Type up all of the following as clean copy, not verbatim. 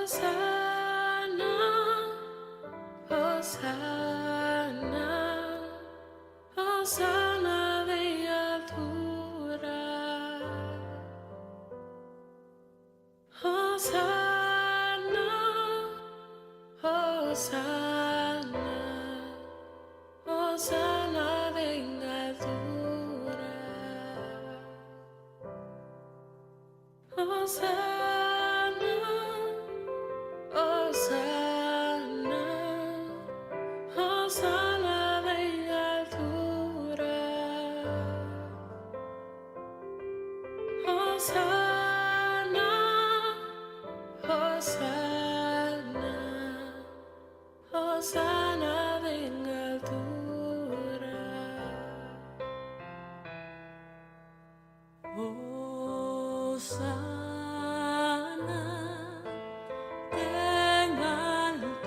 Hosanna, Hosanna de altura. Hosanna, Hosanna, Hosanna en altura. Hosanna, Hosanna, Hosanna en altura. Hosanna, Hosanna, Hosanna en altura. Hosanna en altura,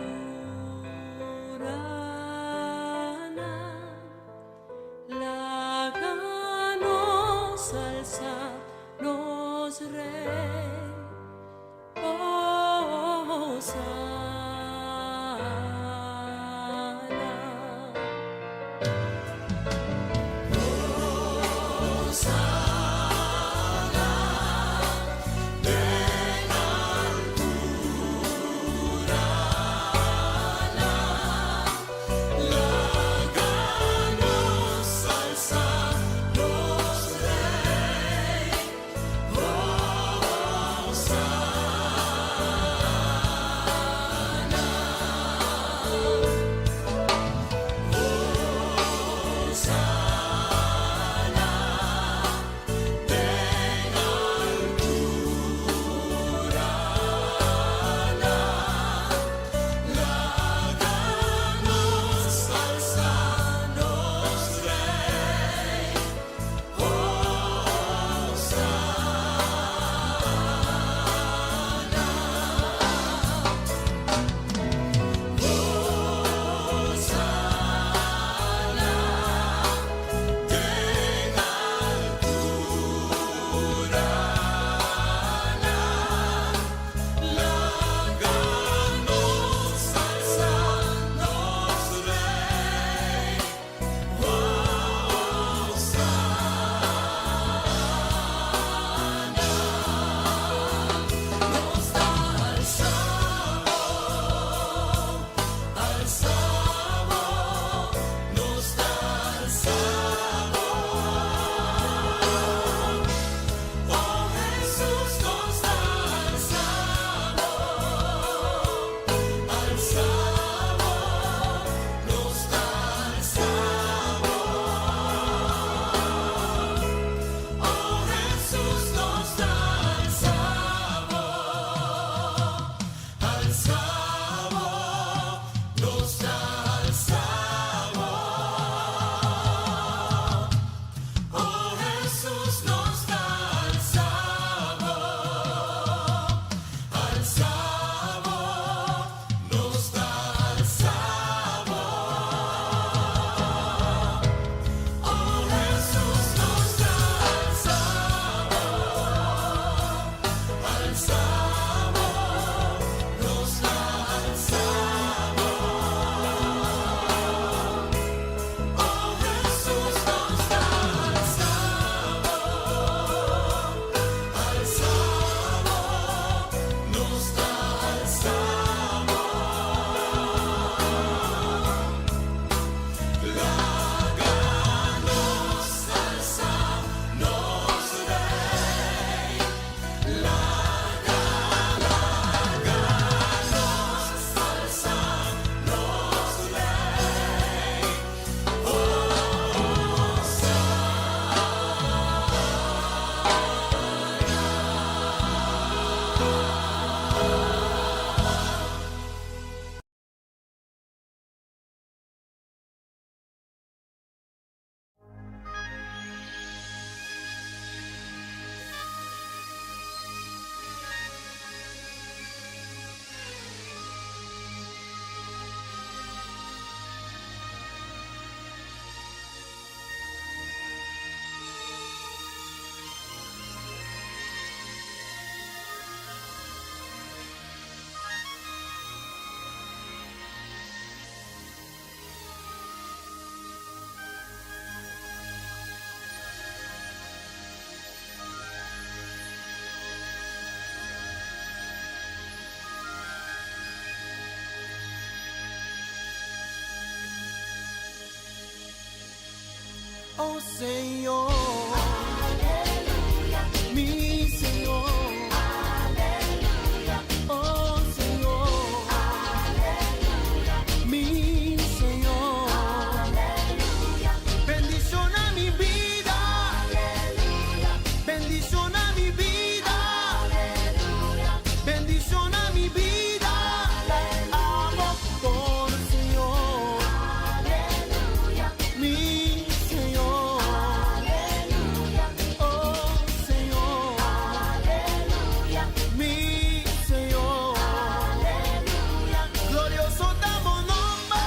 láganos alzanos Rey. Hosanna, oh Señor, mi Señor, oh Señor, mi Señor, bendición a mi vida, bendición a mi vida, bendición a mi vida, amo por el Señor, mi Señor, oh Señor, mi Señor, glorioso damos nombre,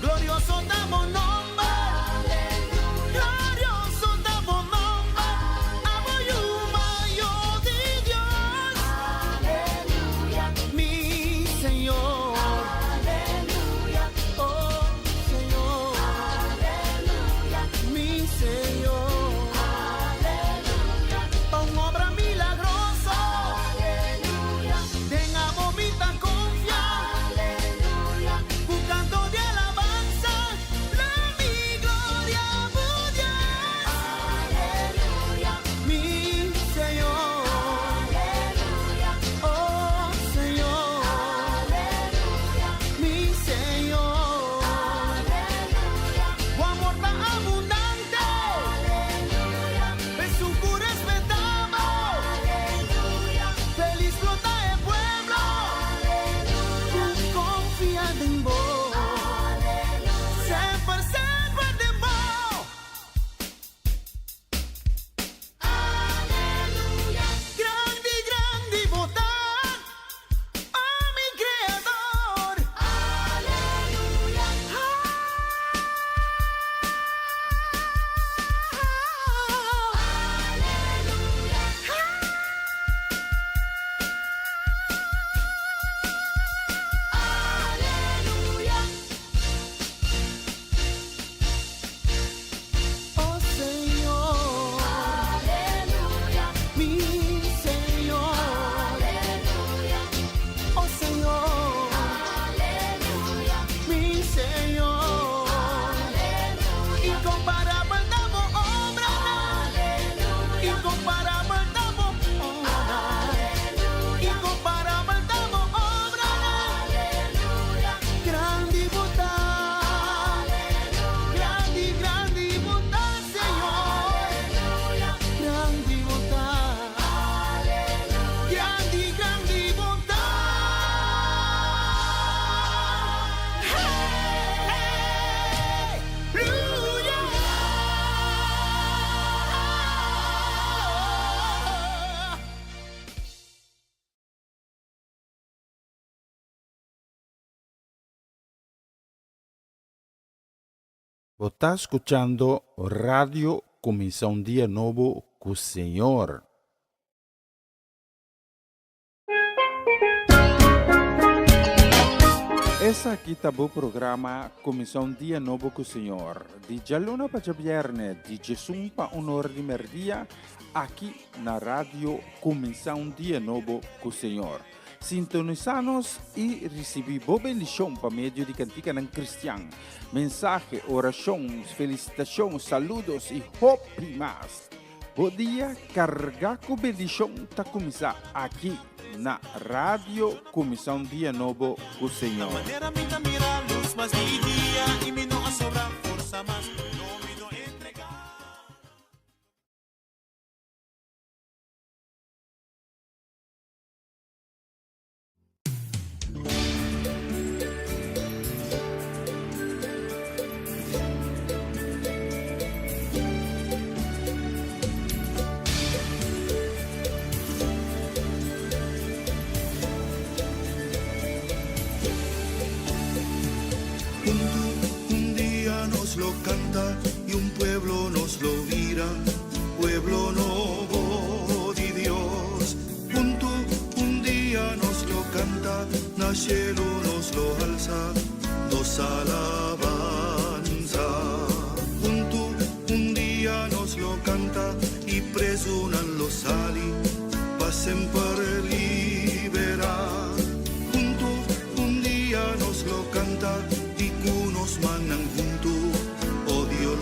glorioso damos nombre, glorioso damos nombre, amo you, mayo de Dios, mi Señor, oh Señor, mi Señor, una obra milagrosa, tengamos mi tan confianza, buscando de alabanza, la mi gloria, oh Dios, mi Señor, oh Señor, mi Señor, tu amor tan abundante, es un puro espectáculo, feliz flota el pueblo, tú confías en vos, siempre, siempre de vos. Grande, grande votar, oh mi Creador. Oh Señor, mi Señor, oh Señor, mi Señor, incomparable damos obra, incomparable damos obra, incomparable damos obra, grande votar, grande, grande votar, Señor, grande votar, grande, grande votar, aleluya. Vos está escuchando Radio Comienza un Día Nuevo con el Señor. Essa aqui tá o programa Comienza un Día Nuevo con el Señor. Di giallona para viernes, di Gesù pa un'ora di merdia, aqui na Radio Comienza un Día Nuevo con el Señor. Sintonizanos e recebi boa bendição por meio de cantica não cristiano. Mensagem, oração, felicitação, saludos e hope mais. Bom dia, carregar com bendição está começar aqui na Rádio Comissão Dia Novo com o Senhor. Manera minha mira luz, mas de dia e me não sobra força, mas não me não entregar. Un día nos lo canta y un pueblo nos lo mira, pueblo nuevo de Dios. Un día nos lo canta, na cielo nos lo alza, nos alabanza. Un día nos lo canta y presunan los sali, pasen para liberar. Un día nos lo canta y cunos manan junto, oh Dios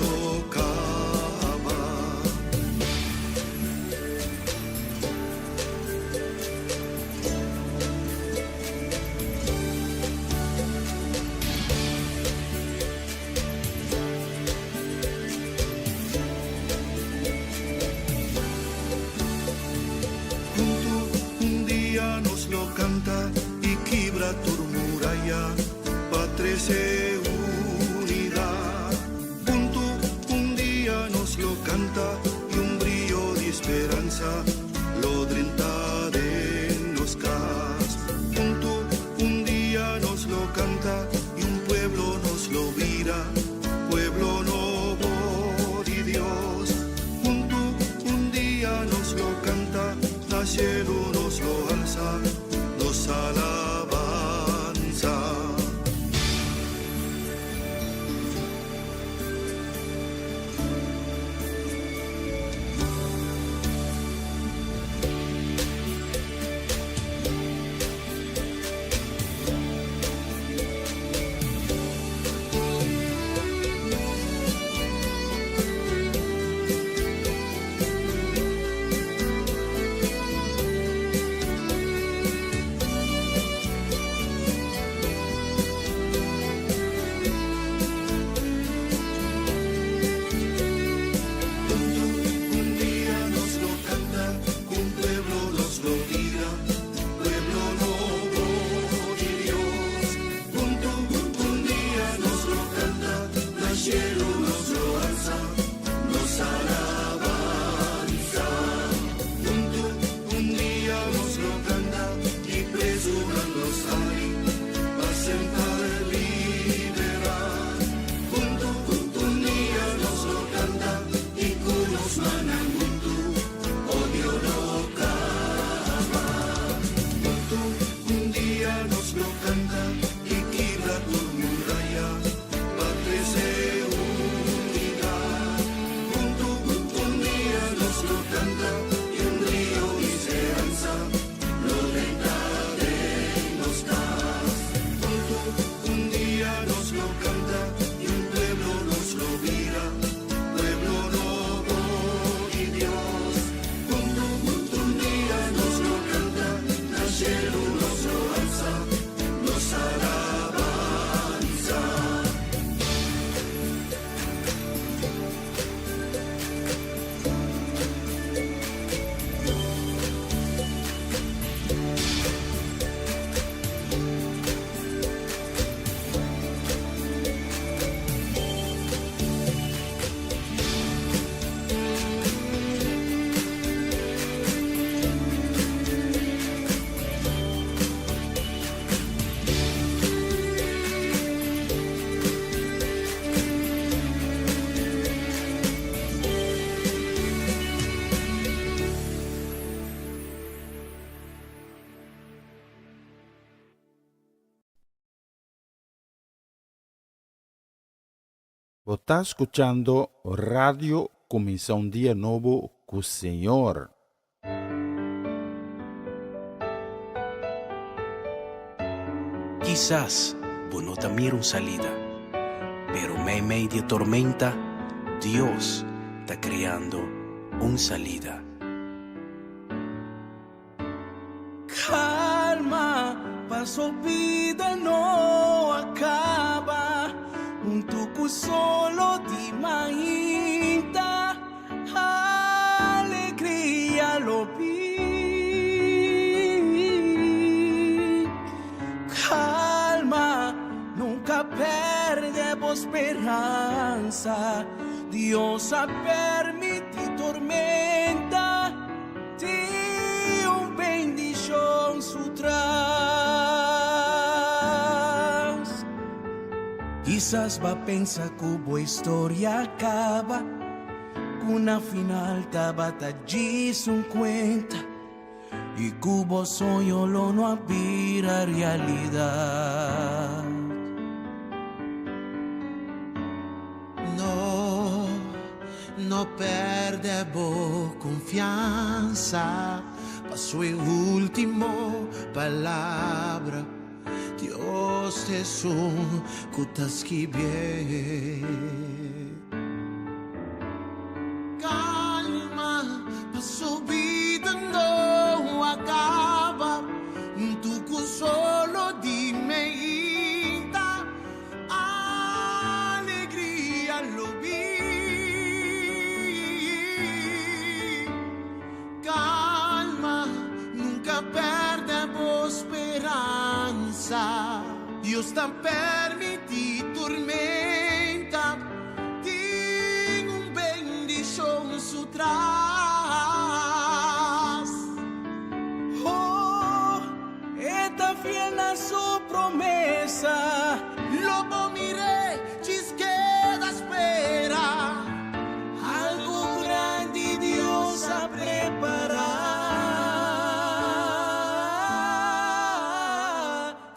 nos lo canta y un brillo de esperanza lo drenta de nos cas. Junto un día nos lo canta y un pueblo nos lo vira, pueblo nuevo de Dios. Junto un día nos lo canta, al cielo nos lo alza, nos alabanza. Vos está escuchando Radio Comienza un Día Nuevo con el Señor. Quizás vos no te miro salida, pero medio de tormenta, Dios está creando una salida. Calma, paso vida no acaba. Un tucu solo di mainta, alegría lo vi. Calma, nunca perdemos esperanza. Dios ha permitido tormenta, de un bendición su tras. Quizás va a pensar que la historia acaba, con una final allí sun cuenta, y cubo sueño lo no abira realidad. No perdebo confianza, pasó en último palabra. Dios te son cutas que bien. Calma, pasó vida no acaba. Tu solo dime ita, alegría lo vi. Calma, nunca perdemos esperanza. Dios te permite tormenta, tengo un bendición trás. Oh, está fiel a su promesa. Lobo mire, queda espera. Algo grande Dios ha preparado.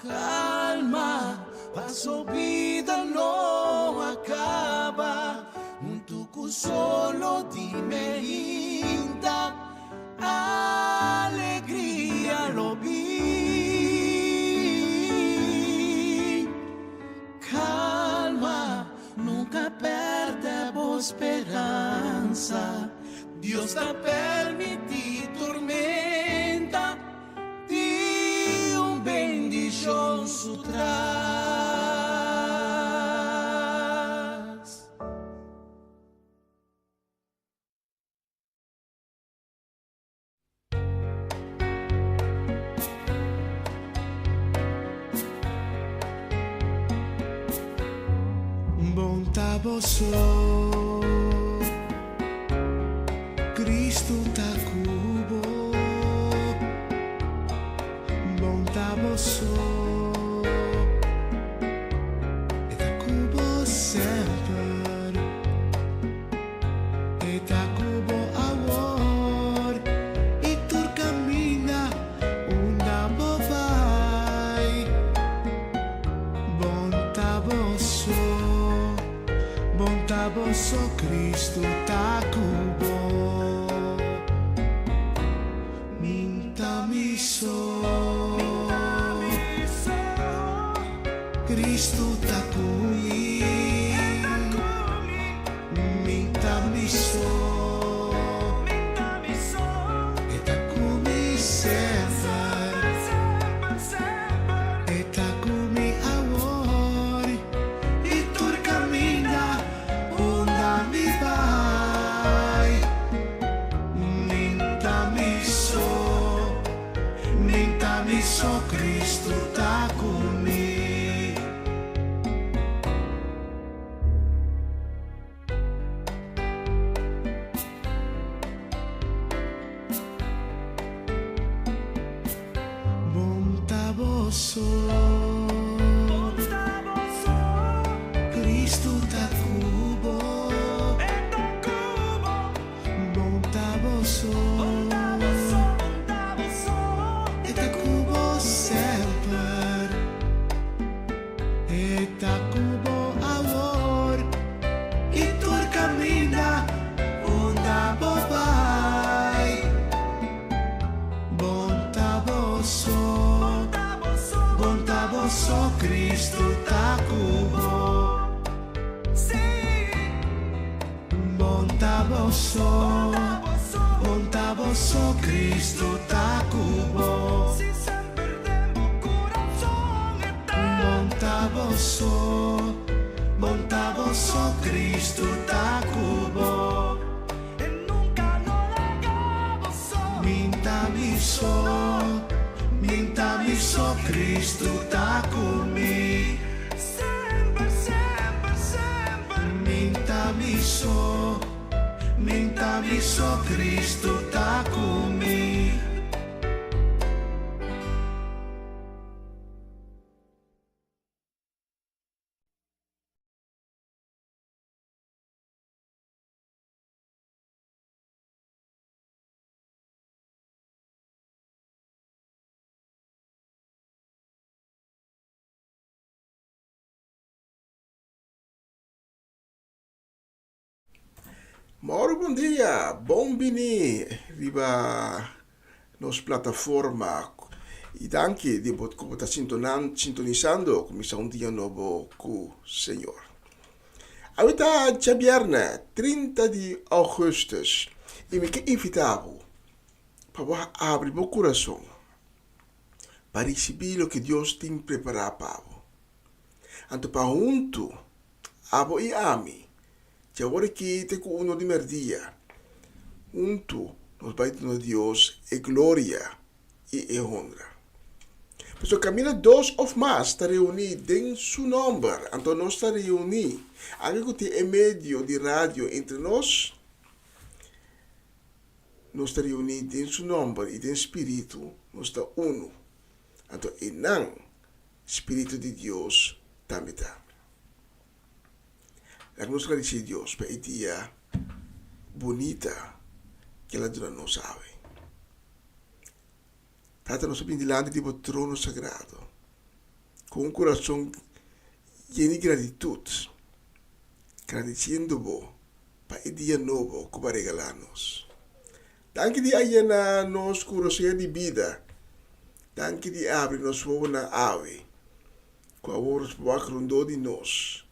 Calma, paso vida no acaba. Un tucu solo dime linda. Alegría lo vi. Calma, nunca perdemos esperanza. Dios te permite tormenta. Di un bendición su tras. Bontà vosso, Cristo ta cubo. Bontà vosso, e ta cubo sempre, e ta cubo amor, e tu cammina onda vai. Bontà vosso, Cristo ta cubo. Minta miso, Cristo ta cumi. Minta miso, e ta cumi sempre, e ta cumi amor, e tu cammina onda mi vai. Minta miso, Cristo ta cumi. Bontà vosso, Cristo ta cubo. Bontà vosso, e ta cubo sempre, e ta cubo amor, e tu cammina onda vai. Bontà vosso, Cristo ta cubo. Bontà vosso, Cristo ta cubo. Bontà vosso, Cristo ta cubo. Minta miso, Cristo ta cumi. Minta miso, Cristo ta cumi. Mauro, bom dia, bom-vindo riba nos plataforma e danke di como está sintonizando Comissão Dia Novo com o Senhor. Agora é viernes 30 de augustus e me quero invitar para abrir meu coração para receber o que Deus tem preparado para você. Então, para junto, abo e ami. Que agora que te com uno de merdia, junto nos vai dar Deus e glória e honra. Mas o caminho 2 ou mais está reunido em seu nome, então nós está reunido, algo que é meio de rádio entre nós, nós está reunidos em seu nome e em espírito, nós está uno. Então, e não, Espírito de Deus também está. Nós agradecer a Deus para a dia bonita que ela dona nos sabe. Tata nós vem diante do trono sagrado, com um coração cheio de gratitude, agradecendo-vos para o dia novo que vai regalar-nos. Danke de ayana nos coração de vida, danke de abre nos fogo na ave, com a voz bacrundo de nós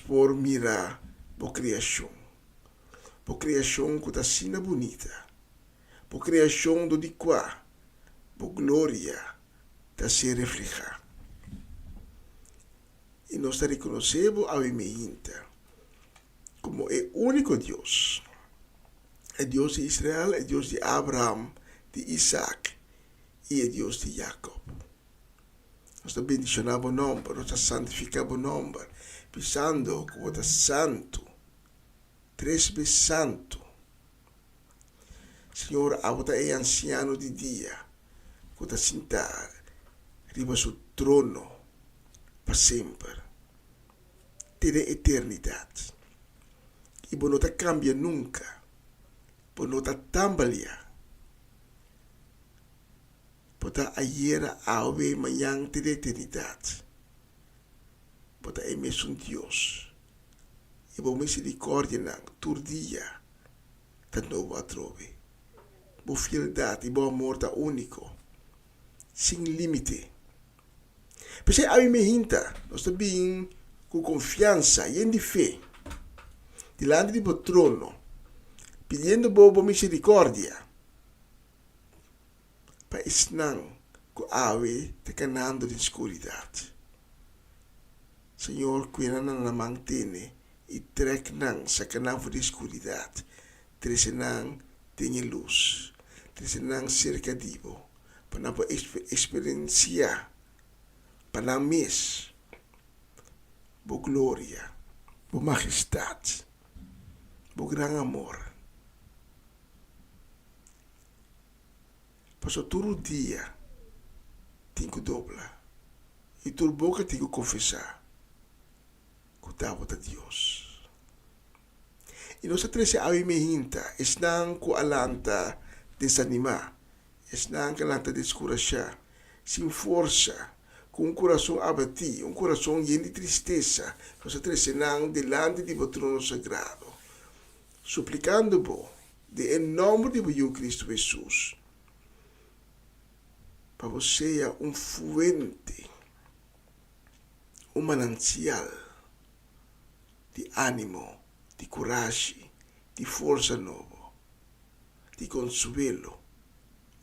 por mirar a criação que está sendo bonita, a criação do de qua, a glória está se reflejar. E nós reconhecemos a Imehinta como o único Deus. É Deus de Israel, é Deus de Abraham, de Isaac e é Deus de Jacob. Nós bendicionamos o nome, nós santificamos o nome, pensando que você é santo, 3 vezes santo. Senhor, você é anciano de dia, que está sentado riba seu trono para sempre, ter eternidade. E você não cambia nunca, você não tambaleia. Você ayer, hoje, amanhã, ter eternidade. Você é mesmo Deus. E a misericórdia não, todo dia, está novo a trove. A fidelidade e o amor está único, sem limite. Por isso, a mim me hinta, nós também com confiança e em fé, diante do trono, pedindo boa misericórdia, para ensinar que a ave está canando de escuridade. Senhor, cuida na mantene e trek nang sa canavo de escuridade, tresenang tenha luz, tresenang cercadivo, para não experienciar, para não mes, bo glória, bo majestade, bo gran amor. Passou todo o dia, tenho que dobrar, e toda boca tenho que confessar. Kutawat a Diyos. Ino sa trese awi mehinta, esnang ko alanta desanima, esnang alanta descurasya, sin força, com um coração abatido, um coração lleno de tristeza, nós tresenang delante de vo trono sagrado, suplicando-vos, de em nome de vo Cristo Jesus, para você seja fuente, manancial, de ânimo, de coragem, de força nova, de consuelo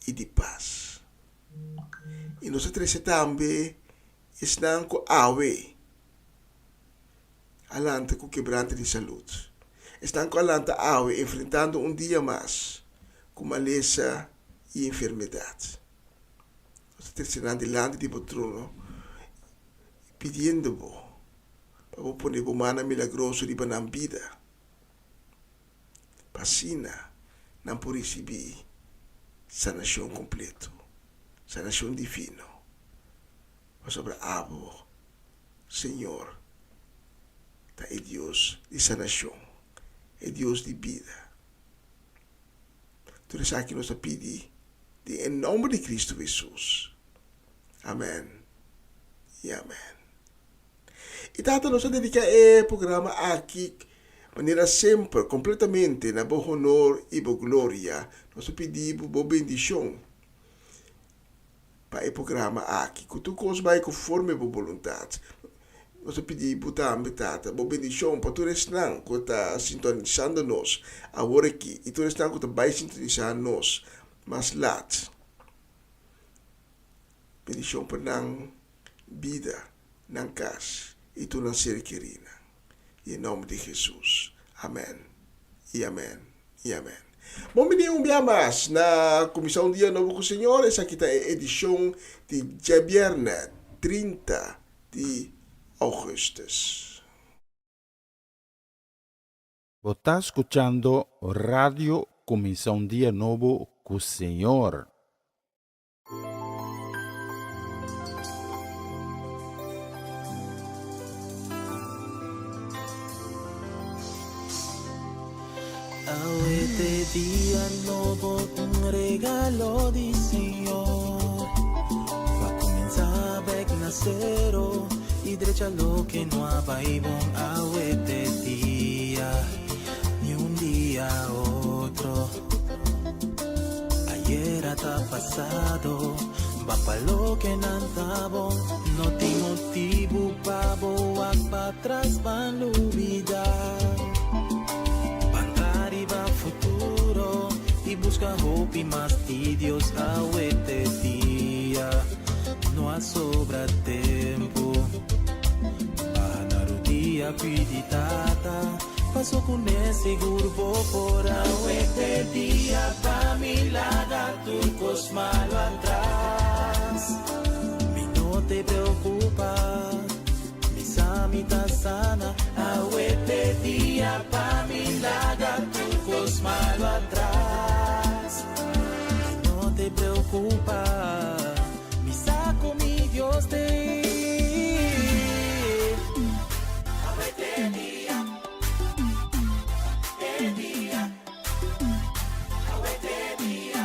e de paz. E nós também estamos com awe, alanta com quebrante de saúde. Estamos com alanta awe, enfrentando dia mais, com maleza e enfermidade. Nós estamos delante de vo trono, pedindo-vos, para poner a mano milagrosa de na vida. Passina, não por receber sanação completo, sanação divino. Mas sobre abo, Senhor, é Deus de sanação, é Deus de vida. Tudo isso aqui nós pedimos, em nome de Cristo Jesus. Amém e amém. E tanto nós dedicamos o programa aqui, de maneira sempre, completamente, na boa honor e boa glória. Nós pedimos boa bendição para o programa aqui, que tu vai conforme a boa vontade. Nós pedimos também, boa bendição para todos os que estão sintonizando nós, agora aqui, e todos os que estão sintonizando nós, mas lá. Bendição para a vida, na casa. E tu não ser querida. Em nome de Jesus. Amém. E amém. E amém. Bom, menino, mais na Comissão Dia Novo com o Senhor. Essa aqui é a edição de viernes 30 de agosto. Você está escutando Radio começar um dia novo com o Senhor. Este día nuevo, un regalo del Señor. Va a comenzar a nacer y derecha lo que no hay bon. Este día, ni un día otro. Ayer hasta pasado, va para lo que no andaba. No te motivo para atrás, van a olvidar. Futuro y busca hope y más de Dios a este día. No ha sobra tiempo. Para el día piditata. Paso con ese grupo por este día. Pa' mi lado turcos malo atrás. Mi no te preocupa. Mi samita sana. A este día pa' mi lado turcos malo atrás. No te preocupa. Mi saco mi Dios de. A este día. El día. A este día.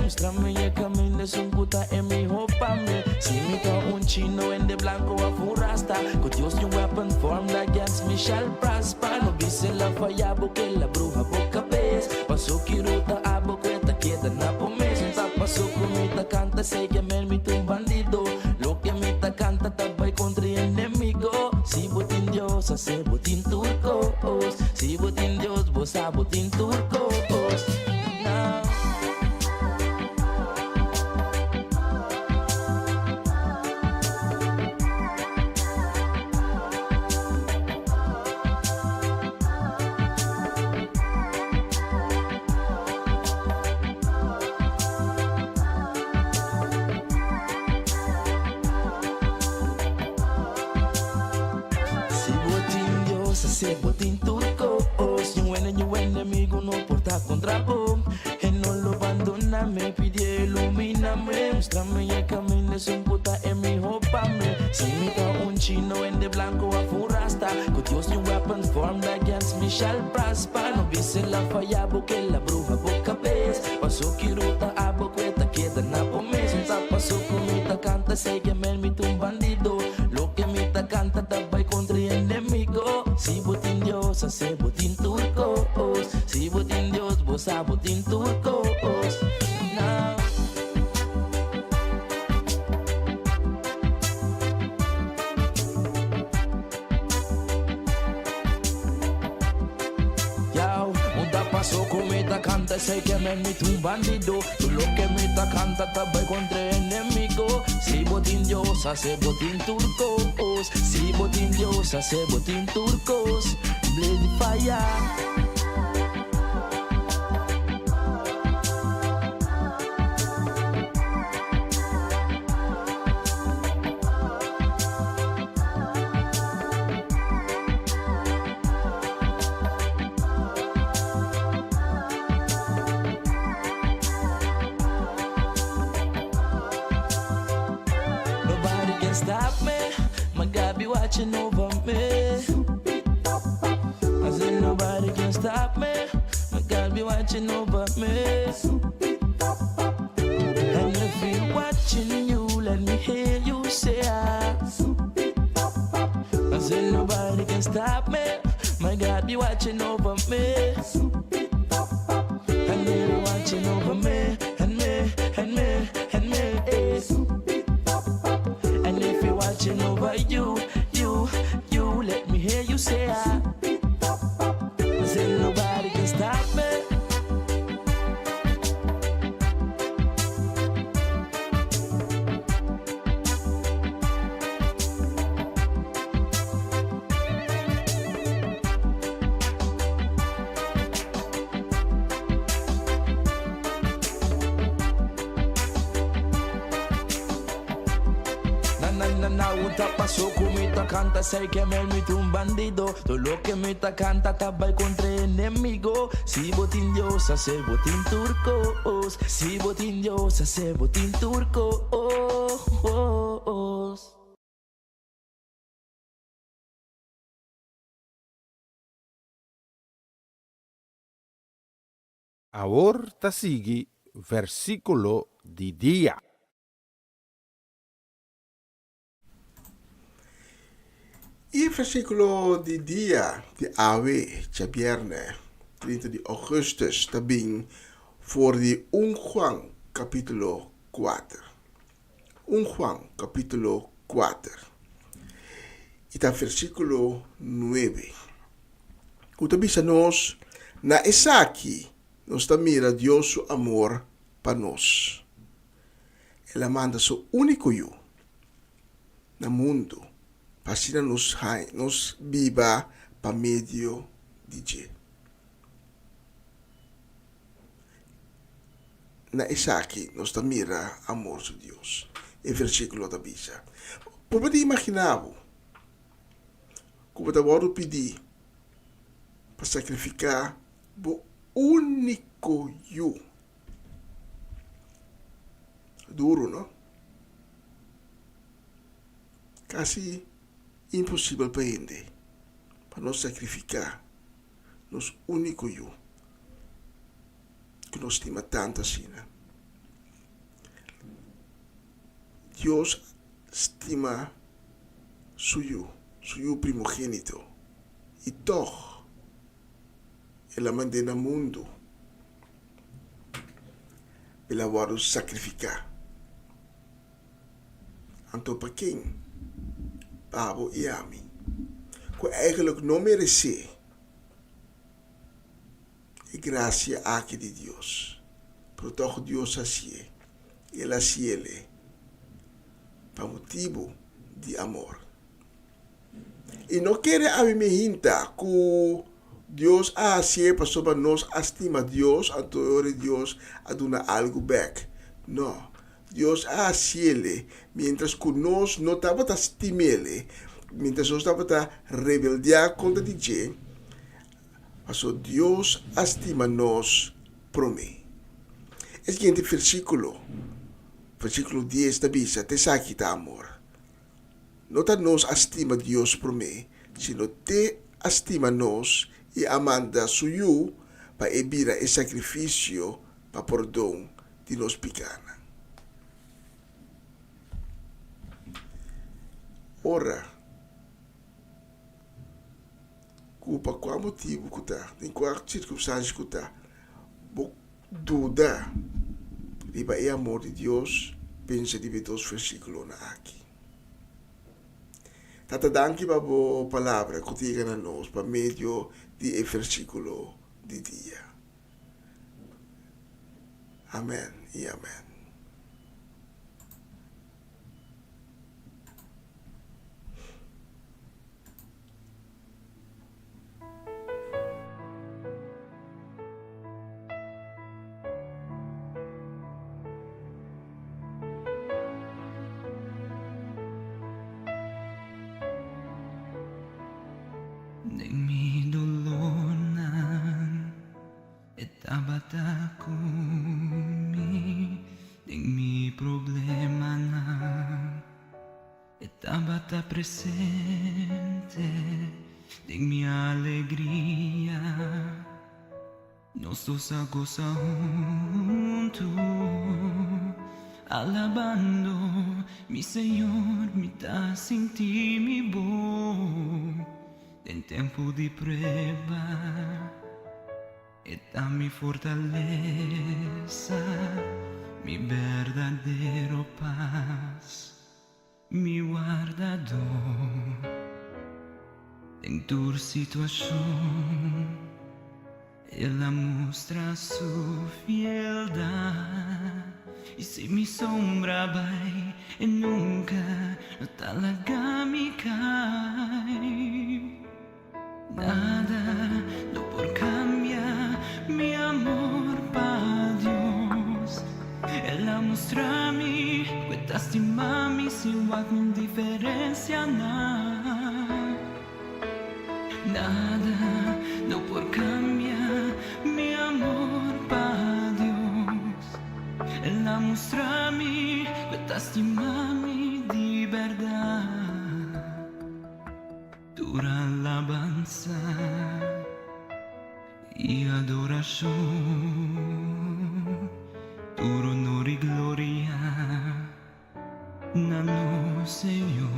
Muéstrame y camino. caminas un puta en mi hopa me. Si me ca un chino en de blanco a furasta. Con Dios your weapon formed against me shall prosper. No dice la falla porque la bruja boca ves. Pasó kiruta abo cueta queda na po mes. Pasó comita canta se llama el mito un bandido. Lo que mita canta tabay contra enemigo. Si botín Dios hace botín turcos. Si botín Dios vos a botín turcos. Now. Se botín turcos, y un enemigo no porta contra vos. Él no lo abandona, me pide ilumíname. Muéstrame el camino, es un puta en mi hopame. Si me da un chino en de blanco a furasta. Con Dios your weapon formed against me shall prosper. No dice la falla porque la bruja boca ves. Pasó kiruta a bocueta queda na po mes. Pasó comita canta se llama el mito un bandido. Lo que mita canta tabay contra enemigo. Si botín Dios hace botín turcos. Si botín Dios vos a botín turcos. Now. Pasó cometa canta se que me mete un bandido. Tú lo que meta canta tabay contra enemigo. Si botín Dios hace botín turcos. Si botín Dios hace botín turcos. Blade fire. Stop me, my God be watching over me. I said nobody can stop me, my God be watching over me. And if he watching you, let me hear you say I said nobody can stop me, my God be watching over me. And he be watching over me, and me, and me, and me. And if you're watching over you, let me hear you say I said nobody can stop me. Pasó comita canta se que me mete un bandido. Todo lo que meta canta tabay contra enemigo. Si botín Dios hace botín turcos. Si botín Dios hace botín turcos. Ahora sigue versículo di dia. Il versículo di dia di Awe Chabierne 30 de augustus tabing voor di 1 Juan capítulo 4. 1 Juan capítulo 4. Ita versículo 9. Kutabisa nos na esaki nos tamira Dios su amor pa nos. Ela manda su único yo na mundo. Pasina nos viva pa medio de je. Na esaki nos tamira amor su Dios. E versículo da bisa. Pode imaginar como tawaro pedi para sacrificar o único yo. Duro, não? Quase impossível para ele, para nos sacrificar nos único eu que nos estima tanto assim. Dios estima suyo primogénito. Y toch, Él manda al mundo. Él va a sacrificar. Anto para quem? Pabo e a mim. Que eigenlijk não merece. E graça aqui de Deus. Por toch Deus assim. Ele assim ele. Para motivo de amor. E não quer a mim me hinta que Deus assim para sobre nós estima Deus, anto Deus a dar algo back. Não. Deus assim ele, mientras que nós não estamos a estimar ele, mientras nós estamos a rebeldear contra DJ, mas Deus estima nós por mim. É o seguinte versículo 10 da Bíblia, te sabe que amor. Não está nós estima Deus por mim, sino te estima nós e amanda suyo para ebira o sacrifício para perdão de nós pecados. Ora, por qual motivo que está, em qual circunstância que está, dúvida, riba é amor de Deus, pensa de 2 versículos aqui. Tata danke para a palavra que diga na nós, para meio de versículo de dia. Amém e amém. Ding mi dulunan itabata kumi ding mi problema na itabata presente ding mi alegria nos dos a gozar juntos alabando mi Señor mi ta sin ti mi bom. En tempo de prueba, está mi fortaleza, mi verdadero paz, mi guardador. En tu situación, Él muestra su fieldad. Y si mi sombra va y nunca no talaga mi cae. Nada no por cambiar mi amor para Dios. Él muestra a mí que te estima mi sin indiferencia nada. Nada no por cambiar mi amor para Dios. Él muestra a mí que te estima mi de verdad. Dura alabanza y adoración, duro honor y gloria, nano Señor,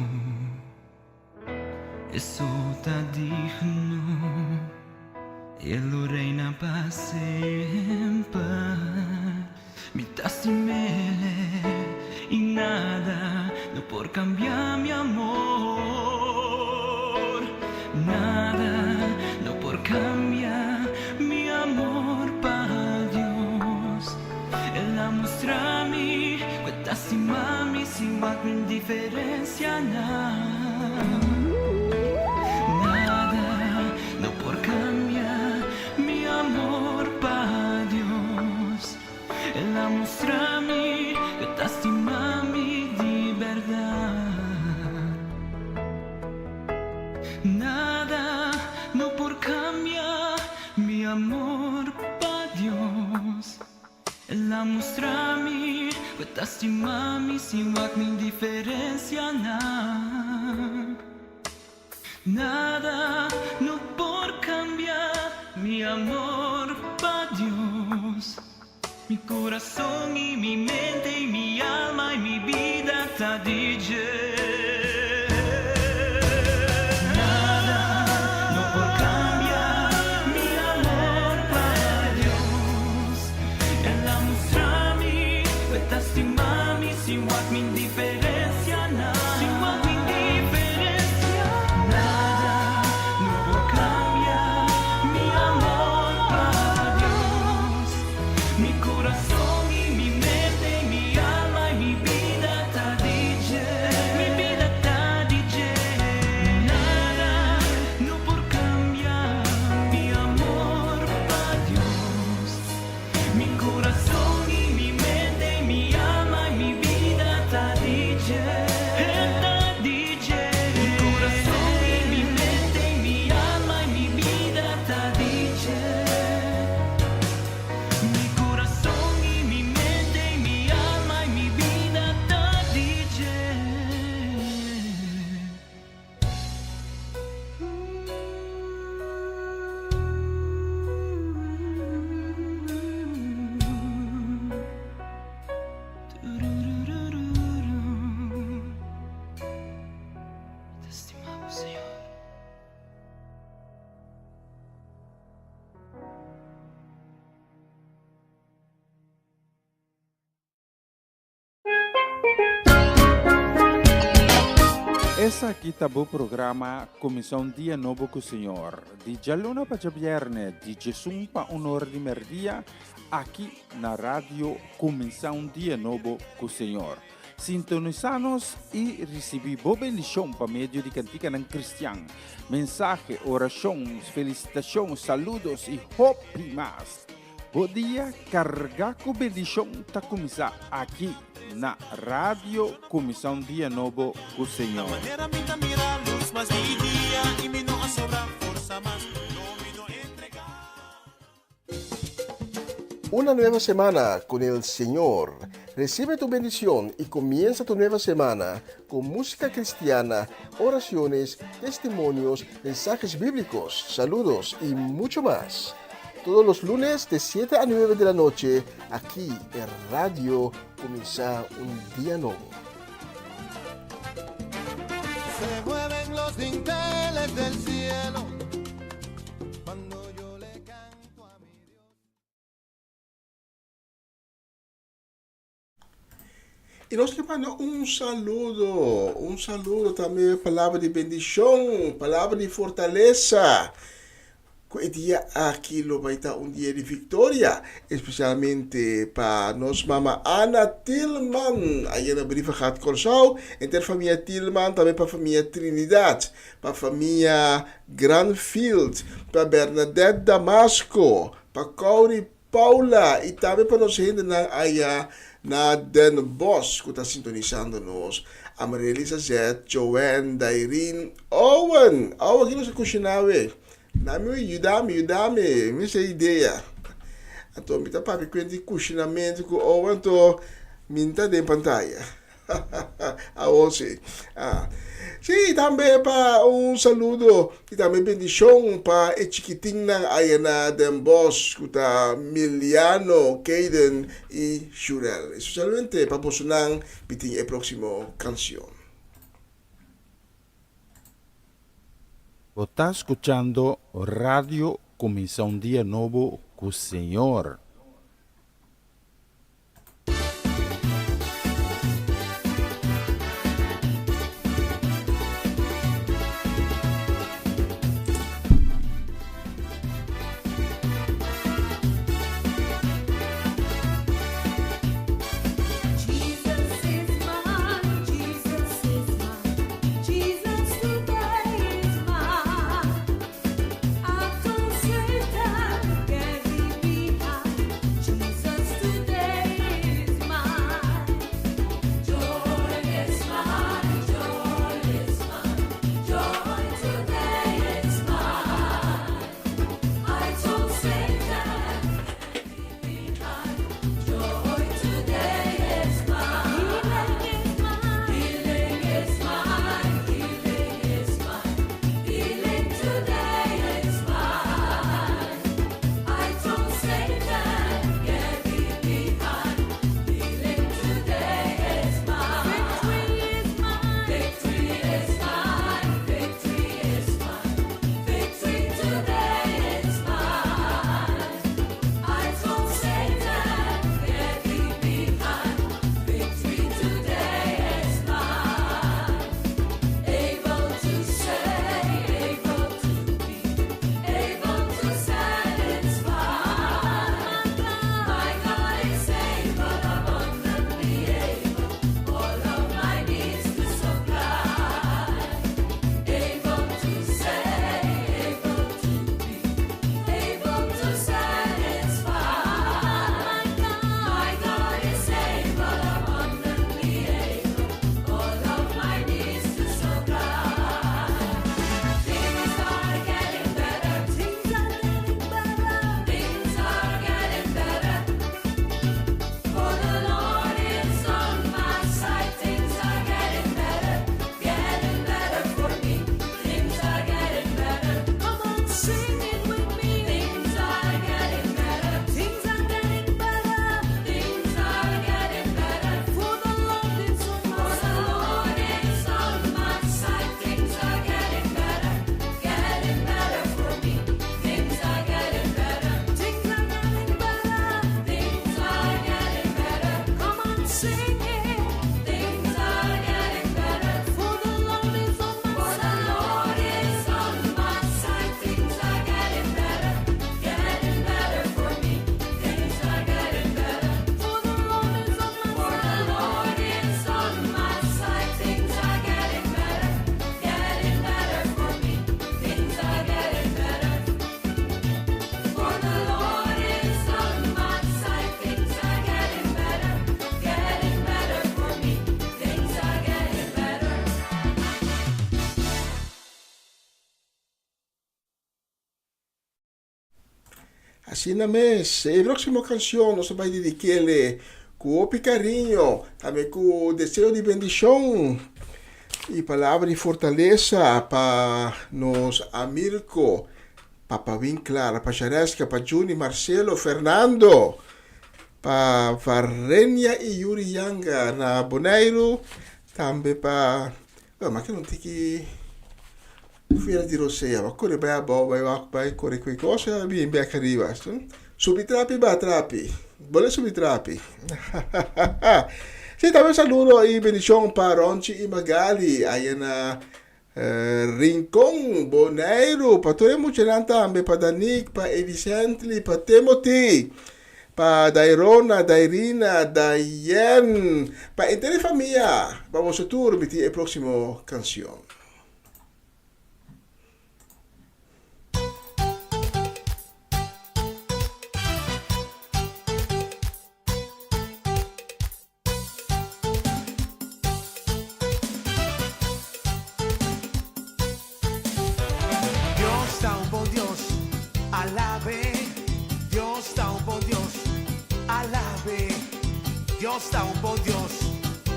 eso está digno, Él reina para siempre, mi tastimele y nada, no por cambiar mi amor. Nada, no por cambiar mi amor para Dios. Él muestra a mí que te estima mi sin indiferencia nada. Nada, no por cambiar mi amor para Dios. Él muestra a mí que te estima mi de verdad. Nada, no por cambiar mi amor para Dios. Él muestra a mí que te estima mi sin indiferencia nada. Nada, no por cambiar mi amor para Dios. Mi corazón y mi mente y mi alma y mi vida está DJ. Nada no por cambiar mi amor para Dios. Él la mostrami, vetasti mami, sin what mi indiferencia na. Sin what mi indiferencia. Nada no por cambiar mi amor para Dios. Mi corazón y mi mente y mi alma y mi vida está DJ. Mi vida está DJ. Nada no por cambiar mi amor para Dios. Mi corazón y mi mente y mi alma y mi vida está DJ. Está DJ. Mi corazón y mi mente y mi alma y mi vida está DJ. Mi corazón y mi mente y mi alma y mi vida está DJ. Te estimamos, Señor. Essa aqui tá o programa Comissão Dia Novo com o Senhor. De Jalona para Viernes, de Jesus para Honor de Merdia, aqui na rádio Comissão Dia Novo com o Senhor. Sintonizanos e recebi boa bendição para meio de cantiga ng Cristian. Mensagem, orações, felicitações, saludos e hope mais. Bom dia, carregar com bendição tá começar aqui na rádio Comissão Dia Novo com o Senhor. Manera minta mira luz más de día y mi no sobra fuerza más, no me no entregar. Una nueva semana con el Señor. Recibe tu bendición y comienza tu nueva semana con música cristiana, oraciones, testimonios, mensajes bíblicos, saludos y mucho más. Todos los lunes de 7 a 9 de la noche, aquí en Radio Comienza un Día Nuevo. Se mueven los dinteles del cielo cuando yo le canto a mi Dios. Y nos manda un saludo también, palabra de bendición, palabra de fortaleza. El día aquí lo va a estar un día de victoria, especialmente para nos mamá Ana Tillman, ahí en la brief gaat Corsau, entre familia Tillman, también para familia Trinidad, para familia Granfield, para Bernadette Damasco, para Caury Paula, y también para nos gente allá na Den Bosch, que está sintonizando-nos, Amarelisa Z, Joanne, Daireen, Owen, que nos cucinava. Nami ayudame, me sei ideia. Então, me tá para que cucinamento com o então minta de pantalla. Sim, também para saludo e também bendição para o chiquitinho aí na Den Bosch, que tá Miliano, Kaden e Shurel. Especialmente para Bosunang, piting a próxima canção. Está escuchando Radio Comienza un Día Nuevo con el Señor. Today is mine. Así na mes. La próxima canción nos va a dedicarle con cariño, también con deseo de bendición y palabra de fortaleza para nos Amirko, para Pavin Clara, para Charesca, para Juni, Marcelo, Fernando, para Varenia y Yuri Yanga na Bonairo, también para... ma che non ti chi... Fila di Rosea, ma corre beh, vai, corre quei cose, bien, bien che arriva. Subitrapi, batrapi. Vuole subitrapi. Sì, también saludo y bendición para Ronchi y Magali, ahí en Rincón, Bonairo, para todo el mundo también, para Danik, para Edicentli, para Timothy, para Dairona, Dairina, Dayen, para entera familia. Vamos a repetir el próximo canción. Dios está un buen Dios, alabe. Dios está un buen Dios, alabe. Dios está un buen Dios,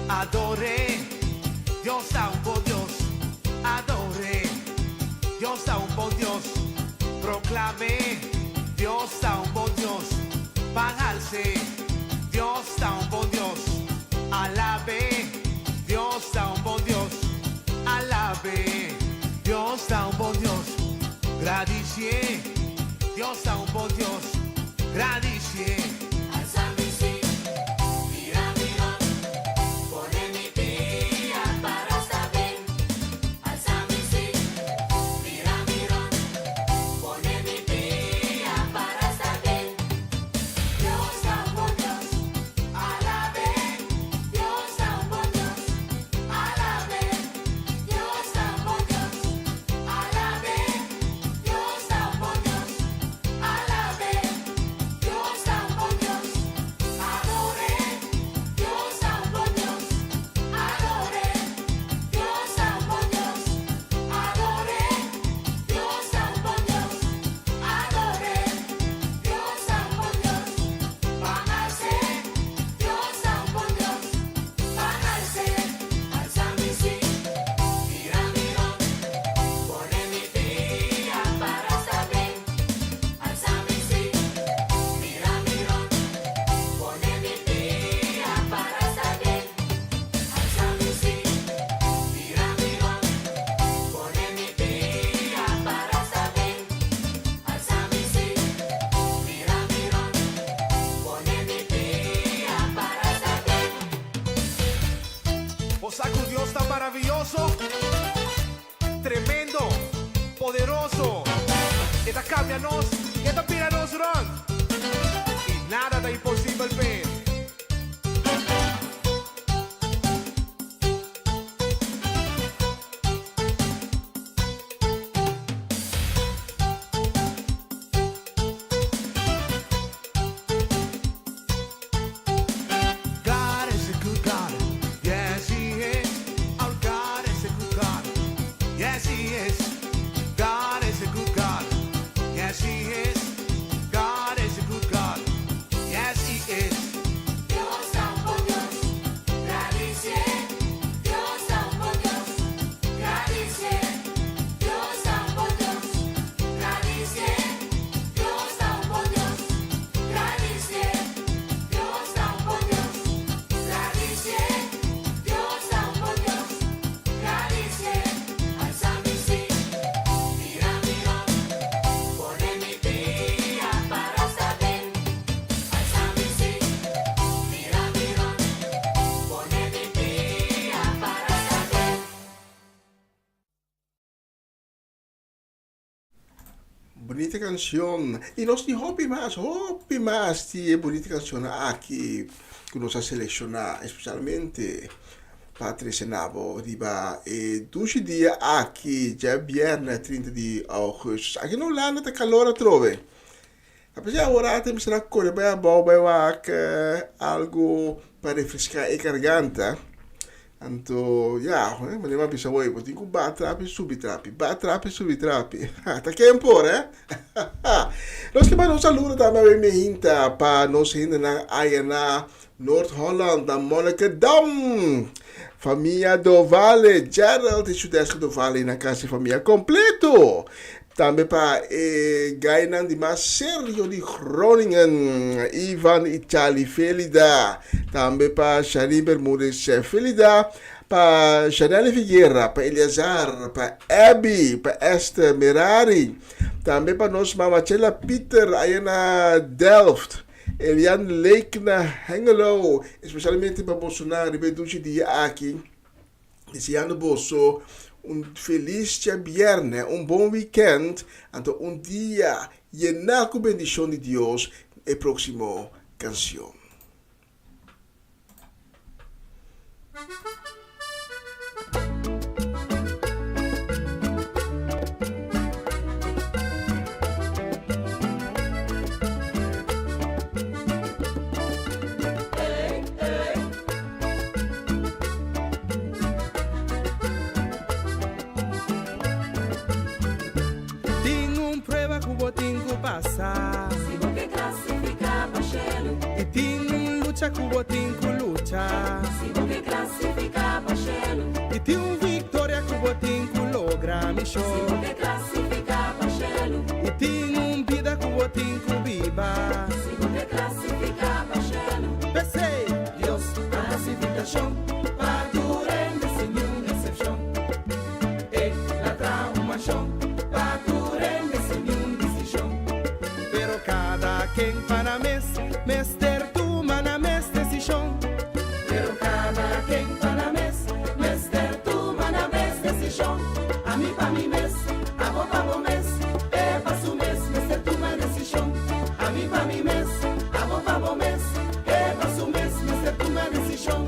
adore. Dios está un buen Dios, adore. Dios está un buen Dios, proclame. Dios está un buen Dios, póngase. Dios está un buen Dios, alabe. Dios está un buen Dios, alabe. Dios está un buen Dios, gradicie. Dios está un buen Dios, gradicie. O sea que un Dios tan maravilloso, tremendo, poderoso. Esta cambia-nos, esta pira-nos run. Y nada da impossível ver. God is a good God. Yes, He is. Our God is a good God. Yes, He is. God is a good God. Yes, He is. God is a good God. Yes, He is. Dios está un buen Dios, gradicie. Dios está un buen Dios, gradicie. Dios está un buen Dios, gradicie. Dios está un buen Dios, gradicie. Dios está un buen Dios, gradicie. Dios está un buen Dios, gradicie. Alzami sí, mira, mira, pone mi pía para saber. Alzami sí, mira, mira, pone mi pía para saber. Bonita canción. Y nos dijo hopi más, die bonita canción aquí que nos ha seleccionado, especialmente Patrice Nabo, riba e 12 dia aqui, já viernes 30 de agosto. Aqui no lado tá calor trove. Apesar agora temos que correr bem a boa, algo para refrescar a garganta. Então, já, mas nem mais bisa hoje, porque tem que batrapi, subitrapi. Tá quente, né? Nós que mandamos um saludo também me hinta para nós ainda na Ayana, Noord-Holland, na Monnikendam. Família do Vale, Gerald e Sudeste do Vale na casa família completo. Também para Gainan de Marcelo de Groningen, Ivan e Charlie Felida. Também para Shari Bermúdez Felida. Para Chanel Figueira, para Eliazar, para Abby, para Esther Merari. Também para nós, Mamachela Peter, aí na Delft. Eliane Lake na Hengelo, especialmente para Bolsonaro, e do dia aqui. Esse ano, Bolso, feliz viernes, bom weekend, então dia llenar com bendição de Deus, e próximo canção. Passar. Se você classificar Bachelo, e tem luta que o tem luta. se você classificar Bachelo, e tem vitória que o tem logra mission. se você classificar Bachelo, e tem vida que o tem viva. se você classificar Bachelo, Pensei, Dios classificação, para durante sem nenhuma exceção. E la traumação, para durante sem nenhuma decisão. pero cada quem para mes ter tu mana mes decisão. Pero cada quem para mes ter tu mana mes decisão. A mim pa mim mes, a vos pa vos mes, e pa su mes ter tu mana decisão. A mim pa mim mes, a vos pa vos mes, e pa su mes ter tu mana decisão.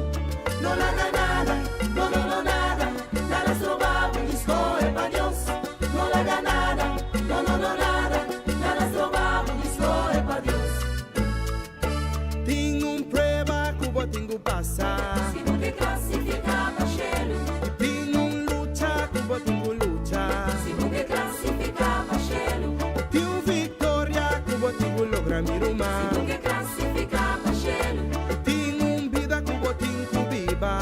No la haga nada, no nada, nada robado, disco é pa Dios. No la haga nada, no nada, nada robado, disco é pa Dios. Tem prova que o tenho passar. Se você classificar Bachelo, E tem luta que o tenho luta. se você classificar Bachelo, Tem vitória que o tenho logra mi ruma. se você classificar Bachelo, Tem vida que o tenho viva.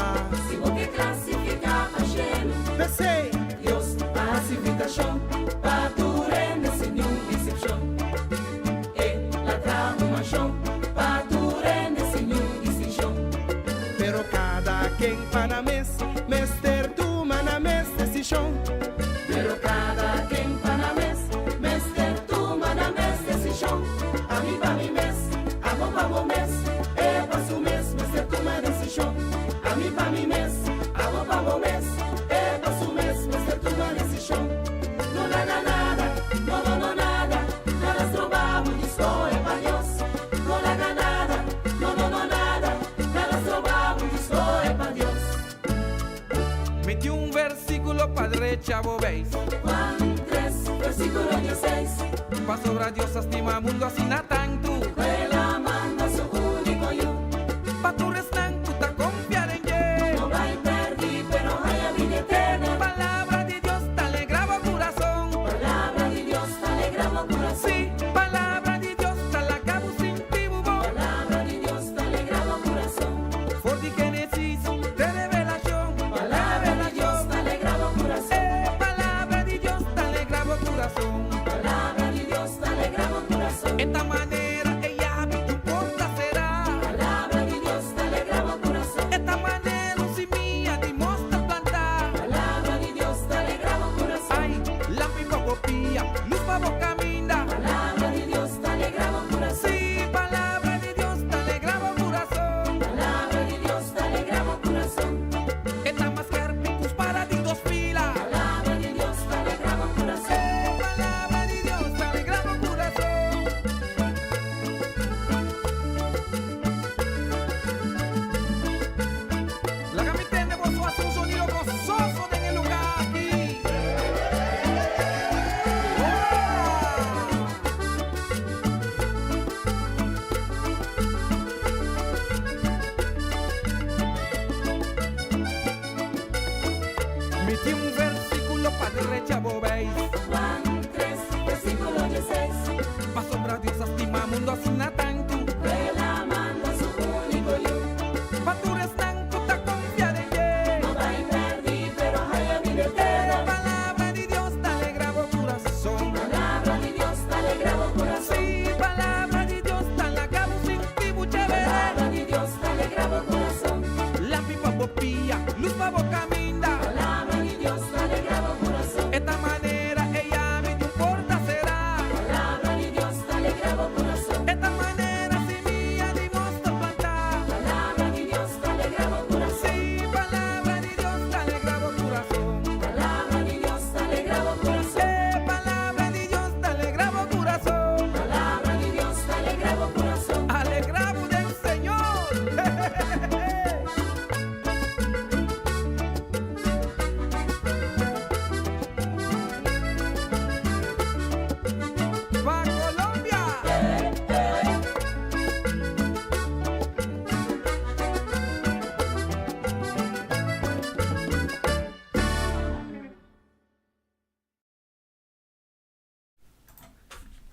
se você classificar Bachelo, Pensei, Dios classificação, para durante sem nenhuma exceção. E la traumação, para durante sem nenhuma decisão. pero cada quem para mes ter tu mana mes decisão. Pero cada quem para mes ter tu mana mes decisão. A mim pa mim mes, a vos pa vos mes, e pa su mes ter tu mana decisão. A mim pa mim mes, a vos pa vos mes, e pa su mes ter tu mana decisão. Não haga nada, no nada, nada roubado, disco é pa Dios. Não haga nada, no nada, nada roubado, disco é pa Dios. Metí un versículo padre chavo veis. Juan 3, versículo 16. Pa sobra Dios estima mundo así na tanto. Ela manda su único yo. Pa tu restan puta confiar en ye. No va a perder, pero hay a vida eterna. Palabra de Dios te alegraba corazón. Palabra de Dios te alegra mi corazón. Sí, palabra de Dios te la cabo sin ti bubo. Palabra de Dios te alegra mi corazón. For the Genesis de revelación. Palabra de Dios te alegra mi corazón. Palabra de Dios te alegraba corazón. Palabra de Dios te alegra mi corazón. Esta manera ella mi tu porta será. Palabra de Dios te alegra mi corazón. Esta manera un simia te mostra plantar. Palabra de Dios te alegra mi corazón. Ay, la mi copia, luz pa vos camina. Palabra de Dios te alegra mi corazón. Sí, palabra de Dios te alegraba corazón. Palabra de Dios te alegra mi corazón. Esta más carpicus para ti dos filas. Palabra de Dios te alegra mi corazón. Palabra de Dios te alegraba corazón.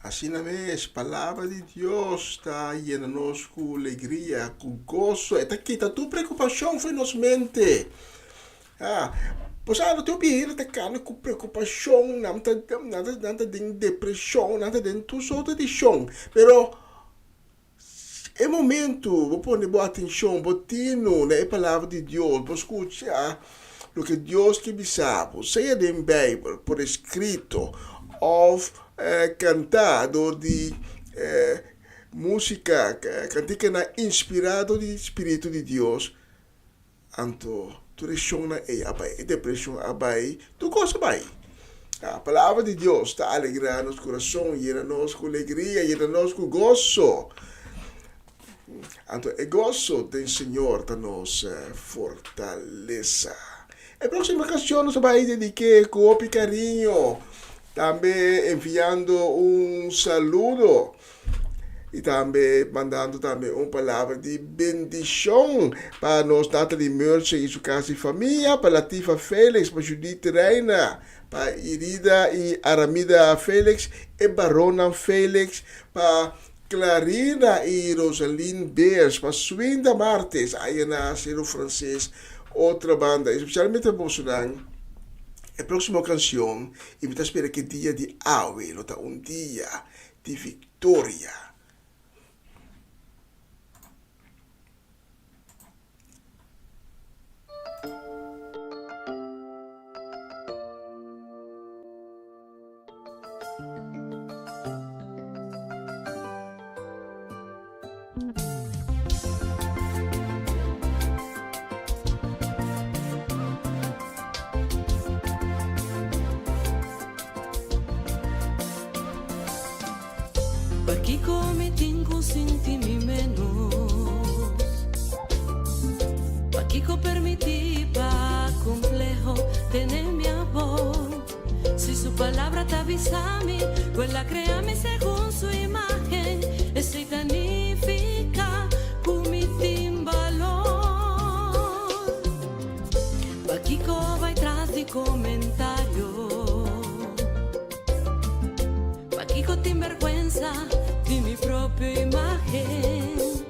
Assim na vez, palavra de Deus está llenando-nos com alegria, com gozo. Está quita tua preocupação foi nos mente. Pois não te ouvir, te carne com preocupação, nada de depressão, nada de tudo outra de chão. Pero é momento, vou pôr boa atenção, botino na palavra de Deus, vou escutar o que Deus que me sabe, seja da Bíblia, por escrito, ou cantado de música, cantica inspirado do Espírito de Deus, anto tu reacciona e abai, depressão abai, tu gosta abai. A palavra de Deus está alegrando nosso coração, llena-nos com alegria, llena-nos com gozo. Anto o gozo do Senhor está nos fortaleza. A próxima canção nos vai dedicar com o carinho, também enviando saludo e também mandando uma palavra de bendição para nós, Natalie Merce e sua casa e família, para Latifa Félix, para Judith Reina, para Irida e Aramida Félix, e Barona Félix, para Clarina e Rosaline Beers, para Swinda Martes, aí na Ciro Francês, outra banda, especialmente a Bolsonaro. A próxima canção, e me espera que dia de Awe, dia de vitória. Perché come tengo sentimi menos, perché permití pa complejo tener mi amor. Si su palabra te avisami, quella creami según su imagen, e se significa come timbalón. Perché vai tras di comentario, perché ti vergüenza di mi propia imagen,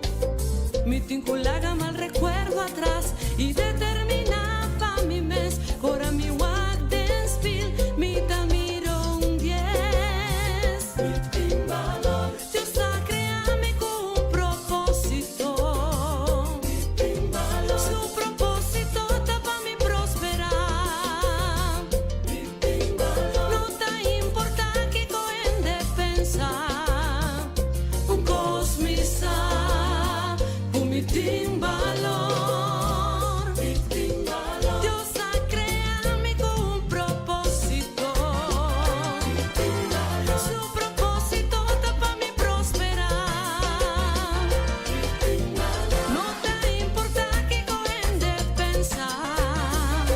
mi tinculaga mal recuerdo atrás y determinaba mi mes, ahora mi walk dance feel, mi tamiro un 10. Mi timbalón, Dios ha creado con un propósito, mi timbalón, su propósito está para mi prosperar, mi timbalón, no te importa que cohen de pensar. Timbalón, Dios ha creado con un propósito, su propósito está para mi prosperar, no te importa que cohen de pensar,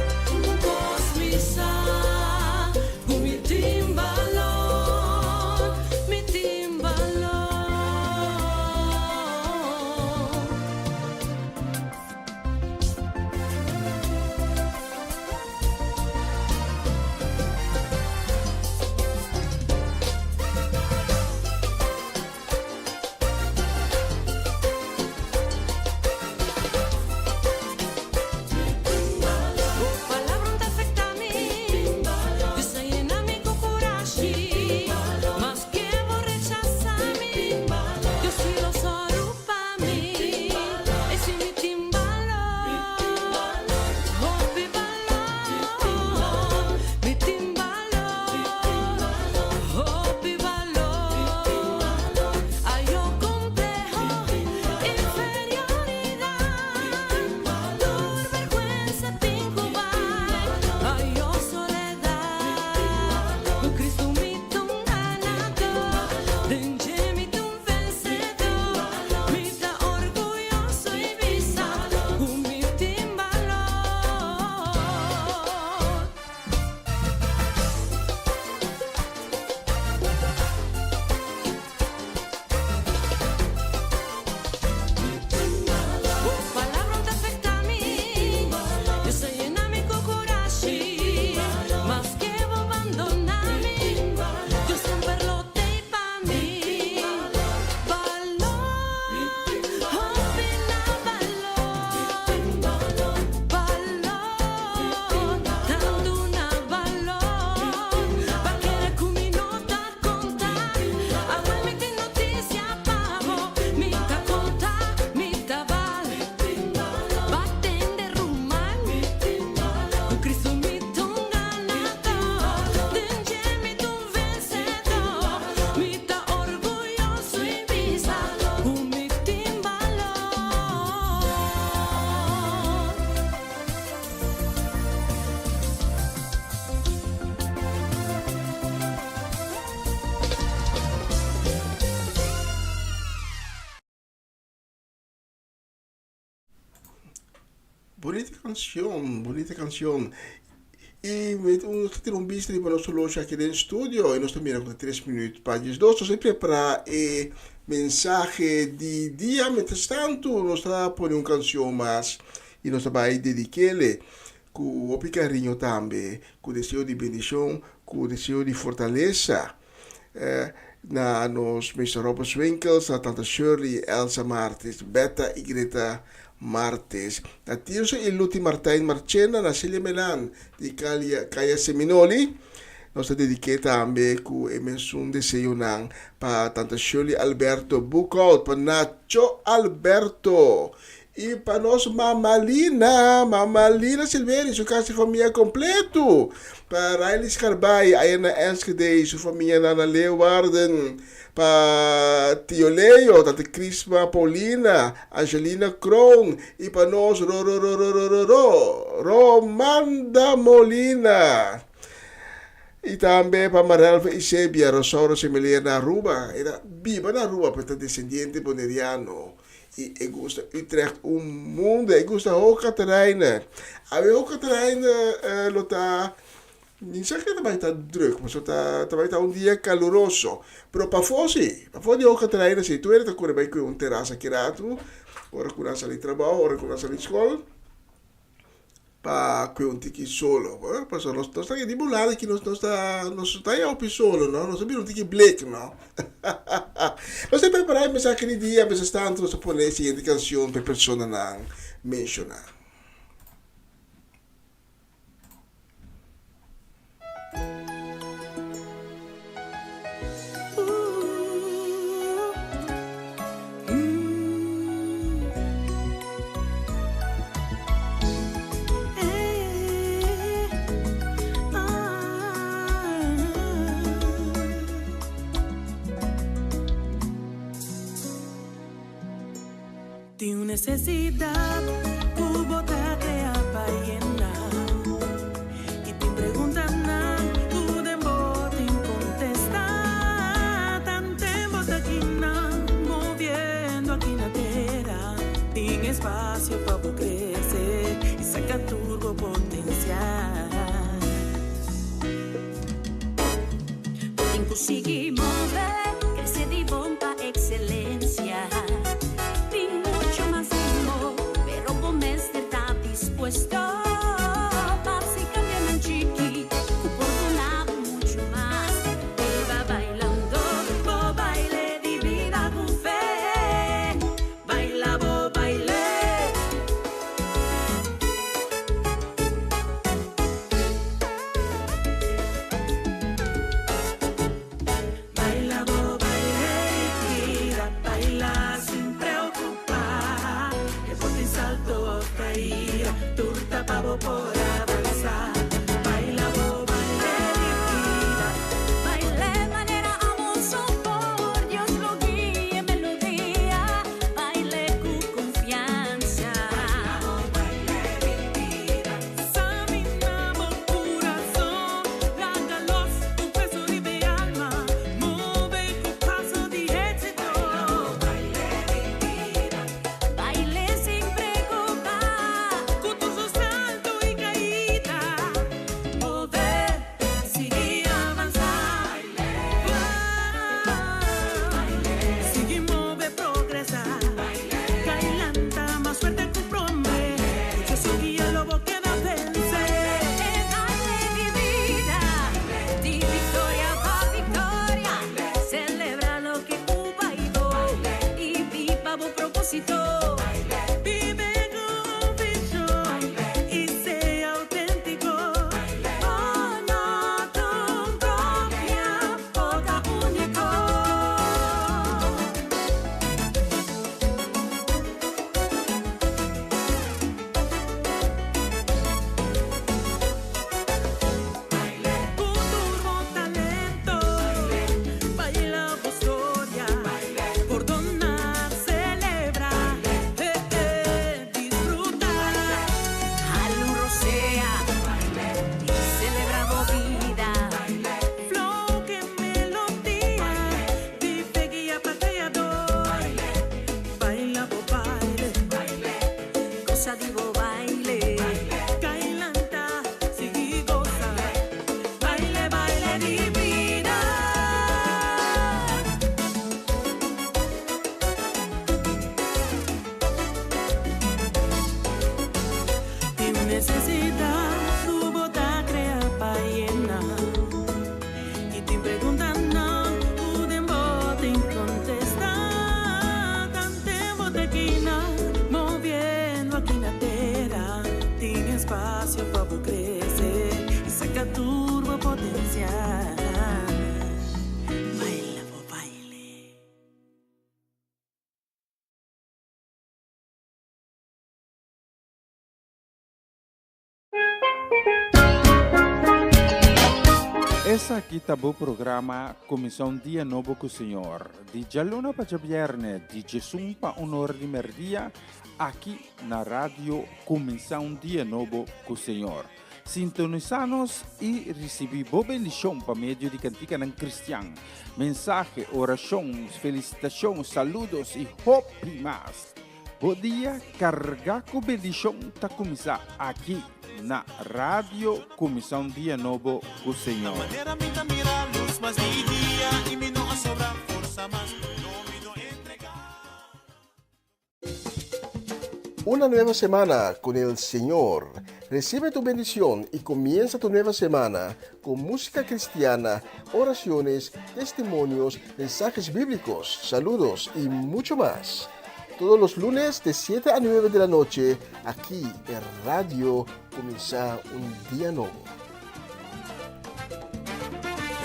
cosmisa, mi timbalón, mi timbalón. bonita canción. E nós temos visto para nós hoje aqui no estúdio e nós também com 3 minutos para as 2. Nós sempre para mensagem de dia, mientras tanto, nós estamos por uma canção mais e nós vamos dedicar-lhe com o carinho também, com o desejo de bendição, com o desejo de fortaleza. Na nos Mr. Robert Winkels, a tanta Shirley, Elsa Martins, Beta e Greta Martes. Na Tirso e Luti Martin Marchena, na Celia Melan, di Kaya Seminoli. Nós dediquei também com um desejo para tanta Shirley Alberto Bucout, para Nacho Alberto. E para nós, Mamalina Silveira, sua casa e família completo. Para Riley Scarbay, Ayana Enschede, sua família Nana Leeuwarden. Para Tio Leo, Tante Crisma Paulina, Angelina Kroon. E para nós, Romanda Molina. E também para Marelva Isebia, Rosauro Semelia na Aruba. Era viva na Aruba, para descendente boneriano. E gusta Utrecht mundo, e gusta Hoge Catarina. A Hoge Catarina não sei que também está druk, mas também está dia caloroso. Pero para fora de Hoge Catarina, se tu eres com um terraço aqui rato, ora com a sala de trabalho, ora com a sala de escola, para que um tiki solo. Para nós estamos aqui de bolada que nós está aí ao solo, não? Nós sabemos um tiki black, não? Nós temos preparado mensagem de dia, mas tanto nós põe a seguinte canção para a pessoa não mencionar. Tenho necessidade, tu botate a paella. E te perguntas não, tu demora em contestar. Tanto tempo aqui não, moviendo aqui na terra. Tem espaço para crescer e sacar turbo potencial. Tem que conseguir mover, crescer de bom para excelência. Puesto básicamente chiqui, oportunado mucho más. Iba bailando, bo baile de vida con fe. Baila, bo baile. Baila, bo baile, tira, baila sin preocupar. Que por ti salto caía. Turta pavo por avanzar. Baila, bo, baile, vida. Baile, manera, amor, sopor. Dios lo guíe, melodía. Baile con confianza. Baila, bo, baile, vida. Examinamos corazón. Lágalos, un peso de alma. Move con paso de éxito. Baila, bo, baile, vida. Baile sin preocupar. Vive con visión y sea auténtico. Oh, no, tu propia boca único. Con turbo talento, baila por historia, por donar, celebrar, disfrutar. Alun rosea, y celebramos vida. Flow que melodía, vive guía pateador. Baila por baile, cosa digo baile. Essa aqui tá o programa Comissão Dia Novo com o Senhor. De Jaluna para Viernes, de Jesus para Honor de Merdia, aqui na rádio Comissão Dia Novo com o Senhor. Sintonizanos e recebi boa bendição para meio de cantiga ng Cristian. Mensagem, orações, felicitações, saludos e hope mais. Bom dia, carregar com bendição tá começar aqui na Rádio Comissão Dia Novo com o Senhor. Una nueva semana con el Señor. Recibe tu bendición y comienza tu nueva semana con música cristiana, oraciones, testimonios, mensajes bíblicos, saludos y mucho más. Todos los lunes de 7 a 9 de la noche, aquí en Radio Comienza un Día Nuevo.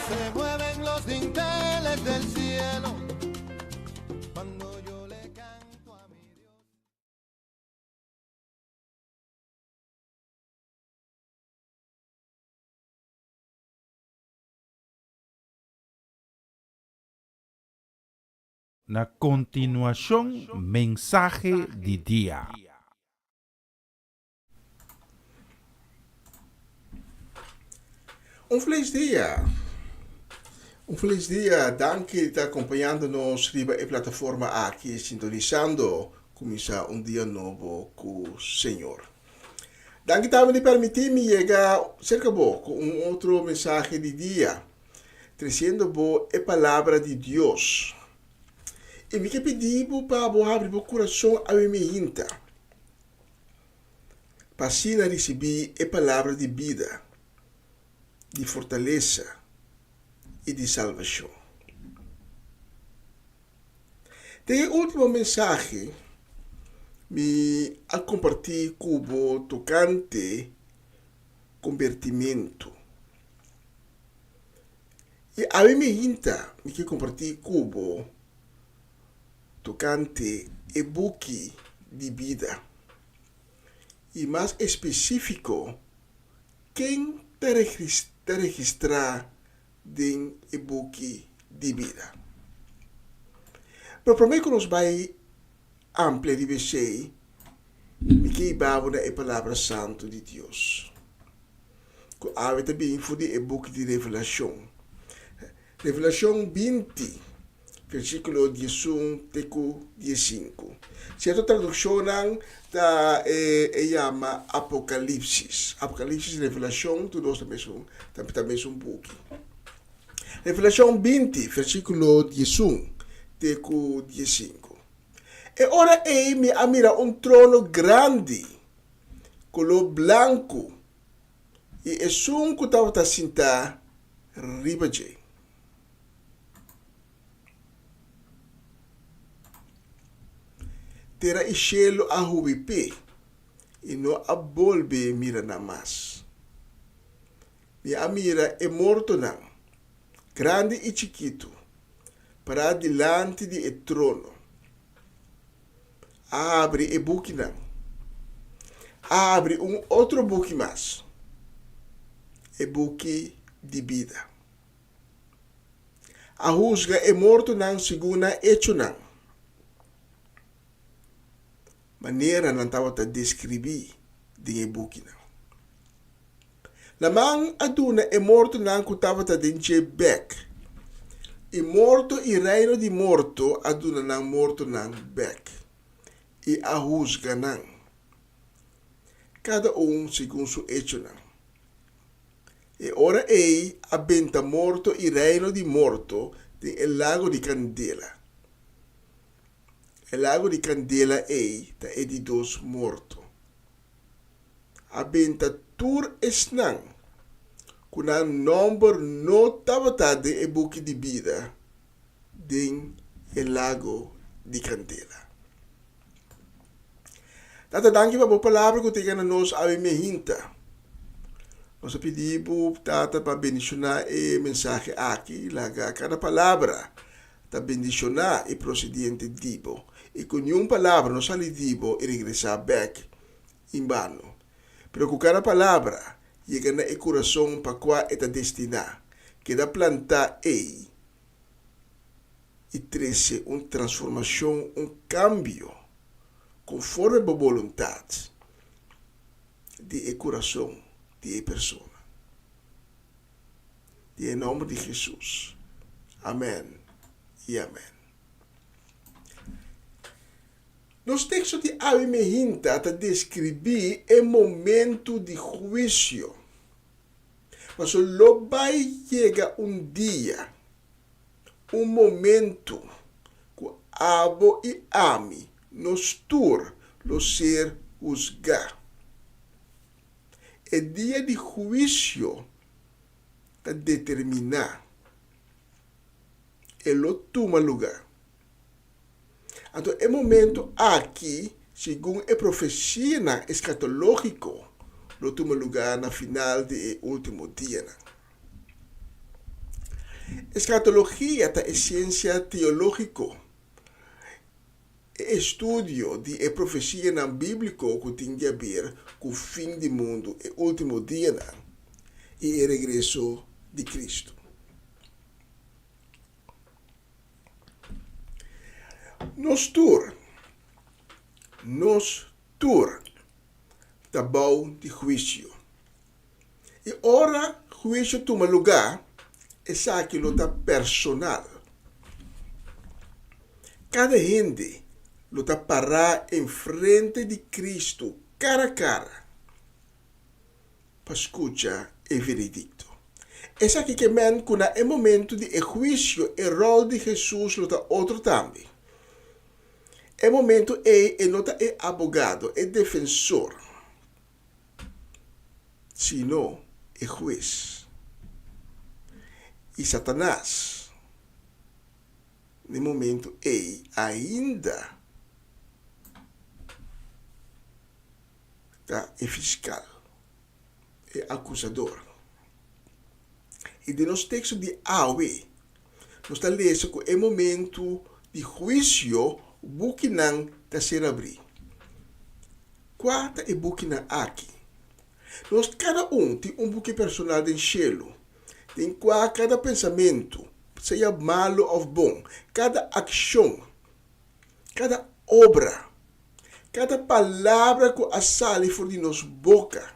Se mueven los dinteles del cielo cuando yo le canto a mi Dios. Na continuação, mensagem de dia. Um feliz dia. Um feliz dia. Danke por estar acompanhando-nos riba a plataforma aqui, sintonizando Começar um Dia Novo com o Senhor. Danke também por permitir-me chegar cerca com outro mensagem de dia, trazendo a palavra de Deus. E me pedi para abrir o coração a minha inta, para assim receber a palavra de vida, de fortaleza e de salvação. Tem a última mensagem me a compartilhar com o tocante convertimento. E a minha inta me que compartilhar com o tocante e-book de vida. E mais específico, quem te registrar em e-book de vida. Propriamente que nos vai amplia de você, me que babona a palavra santo de Deus. Que há também foi de e-book de Revelação. Revelação 20. Versículo 11 teco 15. Certa tradução da chama Apocalipse. Apocalipse Revelação, tudo também um book. Revelação 20, versículo 11 teco 15. E ora me mira trono grande, color branco, e que estava sentado riba de. Terá o cielo a hubipe e não a bolbe mira na mas. E a mira é morto não, grande e chiquito, para delante de trono. Abre e book não. Abre outro book mais. E book de vida. A rusga é morto não, segunda hecho não. Maneira não estava a descrever de e-book não. Lamang aduna é morto não que estava a dizer back. E morto e reino de morto aduna não morto não back. E a rusga não. Cada segundo seu hecho não. E ora abenta morto e reino de morto de lago de Candela. O lago de Candela é de dos morto. Abenta tur esnang, kuna number no tabata de e-book de vida, den o lago de Candela. Tata danke pa po palavra que tenha nos a minha hinta. Nós pedimos tata para bendicionar a mensagem aqui, laga cada palavra, para bendicionar e procedente dibo. E com nenhuma palavra não sai dibo e regressar back em vano. Pero com cada palavra llega na e coração para qual está destinado. Que da plantar e trazer uma transformação, um cambio, conforme a vontade de coração de pessoa. Em nome de Jesus. Amém e amém. Nos textos de Ave Mehinta está descrever o momento de juízo. Mas lo vai chegar dia, um momento que Abo e Ami nos tur lo ser juzgar. O dia de juízo está determinar e lo toma lugar. Então, o momento aqui, segundo a profecia escatológica, lo toma lugar na final do último dia. Escatologia é ciência teológica, é estudo de profecia bíblica que tem a ver com o fim do mundo, o último dia e o regresso de Cristo. Nos tur, tá bom de juízo. E ora, juízo toma lugar, essa aquilo tá personal. Cada gente lo tá parar em frente de Cristo, cara a cara, para escutar o veredicto. Essa aqui que men kuna é momento de juízo, o rol de Jesus lo tá outro também. É momento e nota é abogado, é defensor, sino é juiz. E Satanás, no momento ainda é fiscal, é acusador. E de nos textos de Awe, nós está lendo que é momento de juízo, o buque não está ser abrir. Quarta é buque não aqui. Nós cada tem um buque personal de cielo. Tem cada pensamento, seja malo ou bom, cada ação, cada obra, cada palavra que a sale for de nos boca,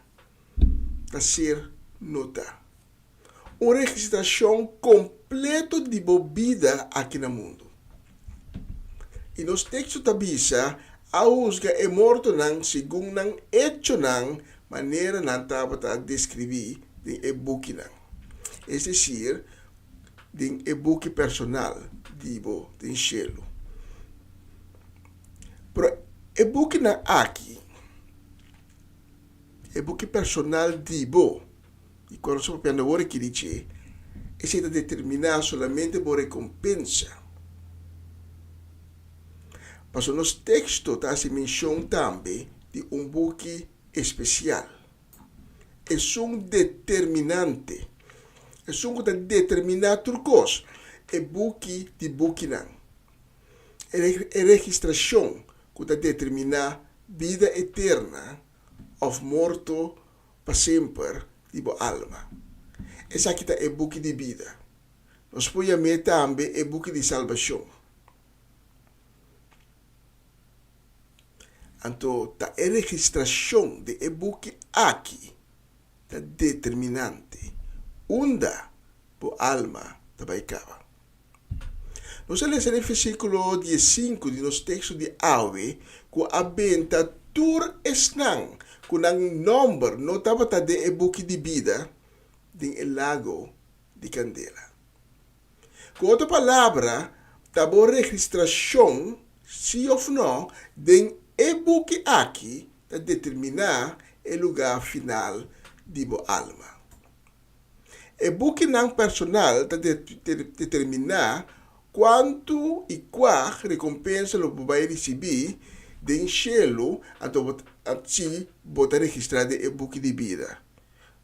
está ser nota. Uma registração completa de bebida aqui no mundo. E nos textos tabisa, a usga é morto não segundo não hecho não maneira não estava a descrever de e-book não. É decir, de e-book personal dibo de cielo. Pero e-book não aqui, e-book personal dibo, e quando só para agora que dice, é se determinar solamente por recompensa. Mas nos textos se menciona também de um buque especial. É um determinante. É um que determina turcos. É buque de buque não. É registração que determina vida eterna ou morto para sempre de alma. Essa aqui é buque de vida. Nós podemos também é buque de salvação. Então, a registração de e-book aqui é determinante. Unda por alma da baicava. Nós lemos no versículo 15 de nos textos de Awe, que a benta tur esnang, com um número não estava de e-book de vida, de lago de Candela. Com outra palavra, estava registração, sim ou não, de e-book aqui para determinar o lugar final de boa alma. E-book não personal para determinar quanto e qual recompensa você vai receber de cielo assim você registrar de e-book de vida.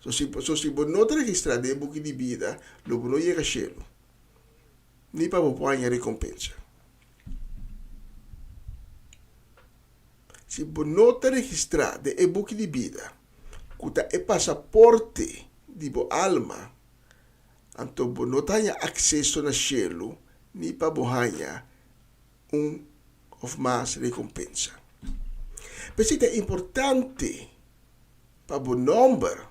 Se você não registrar de e-book de vida, você não chega ao cielo. Nem para você ganhar recompensa. Se você não registrar de e-book de vida, kuta e passaporte di bo alma, anto bo notanya accesso na cielo, ni pa bohanya of mais recompensa. Pesita é importante para o número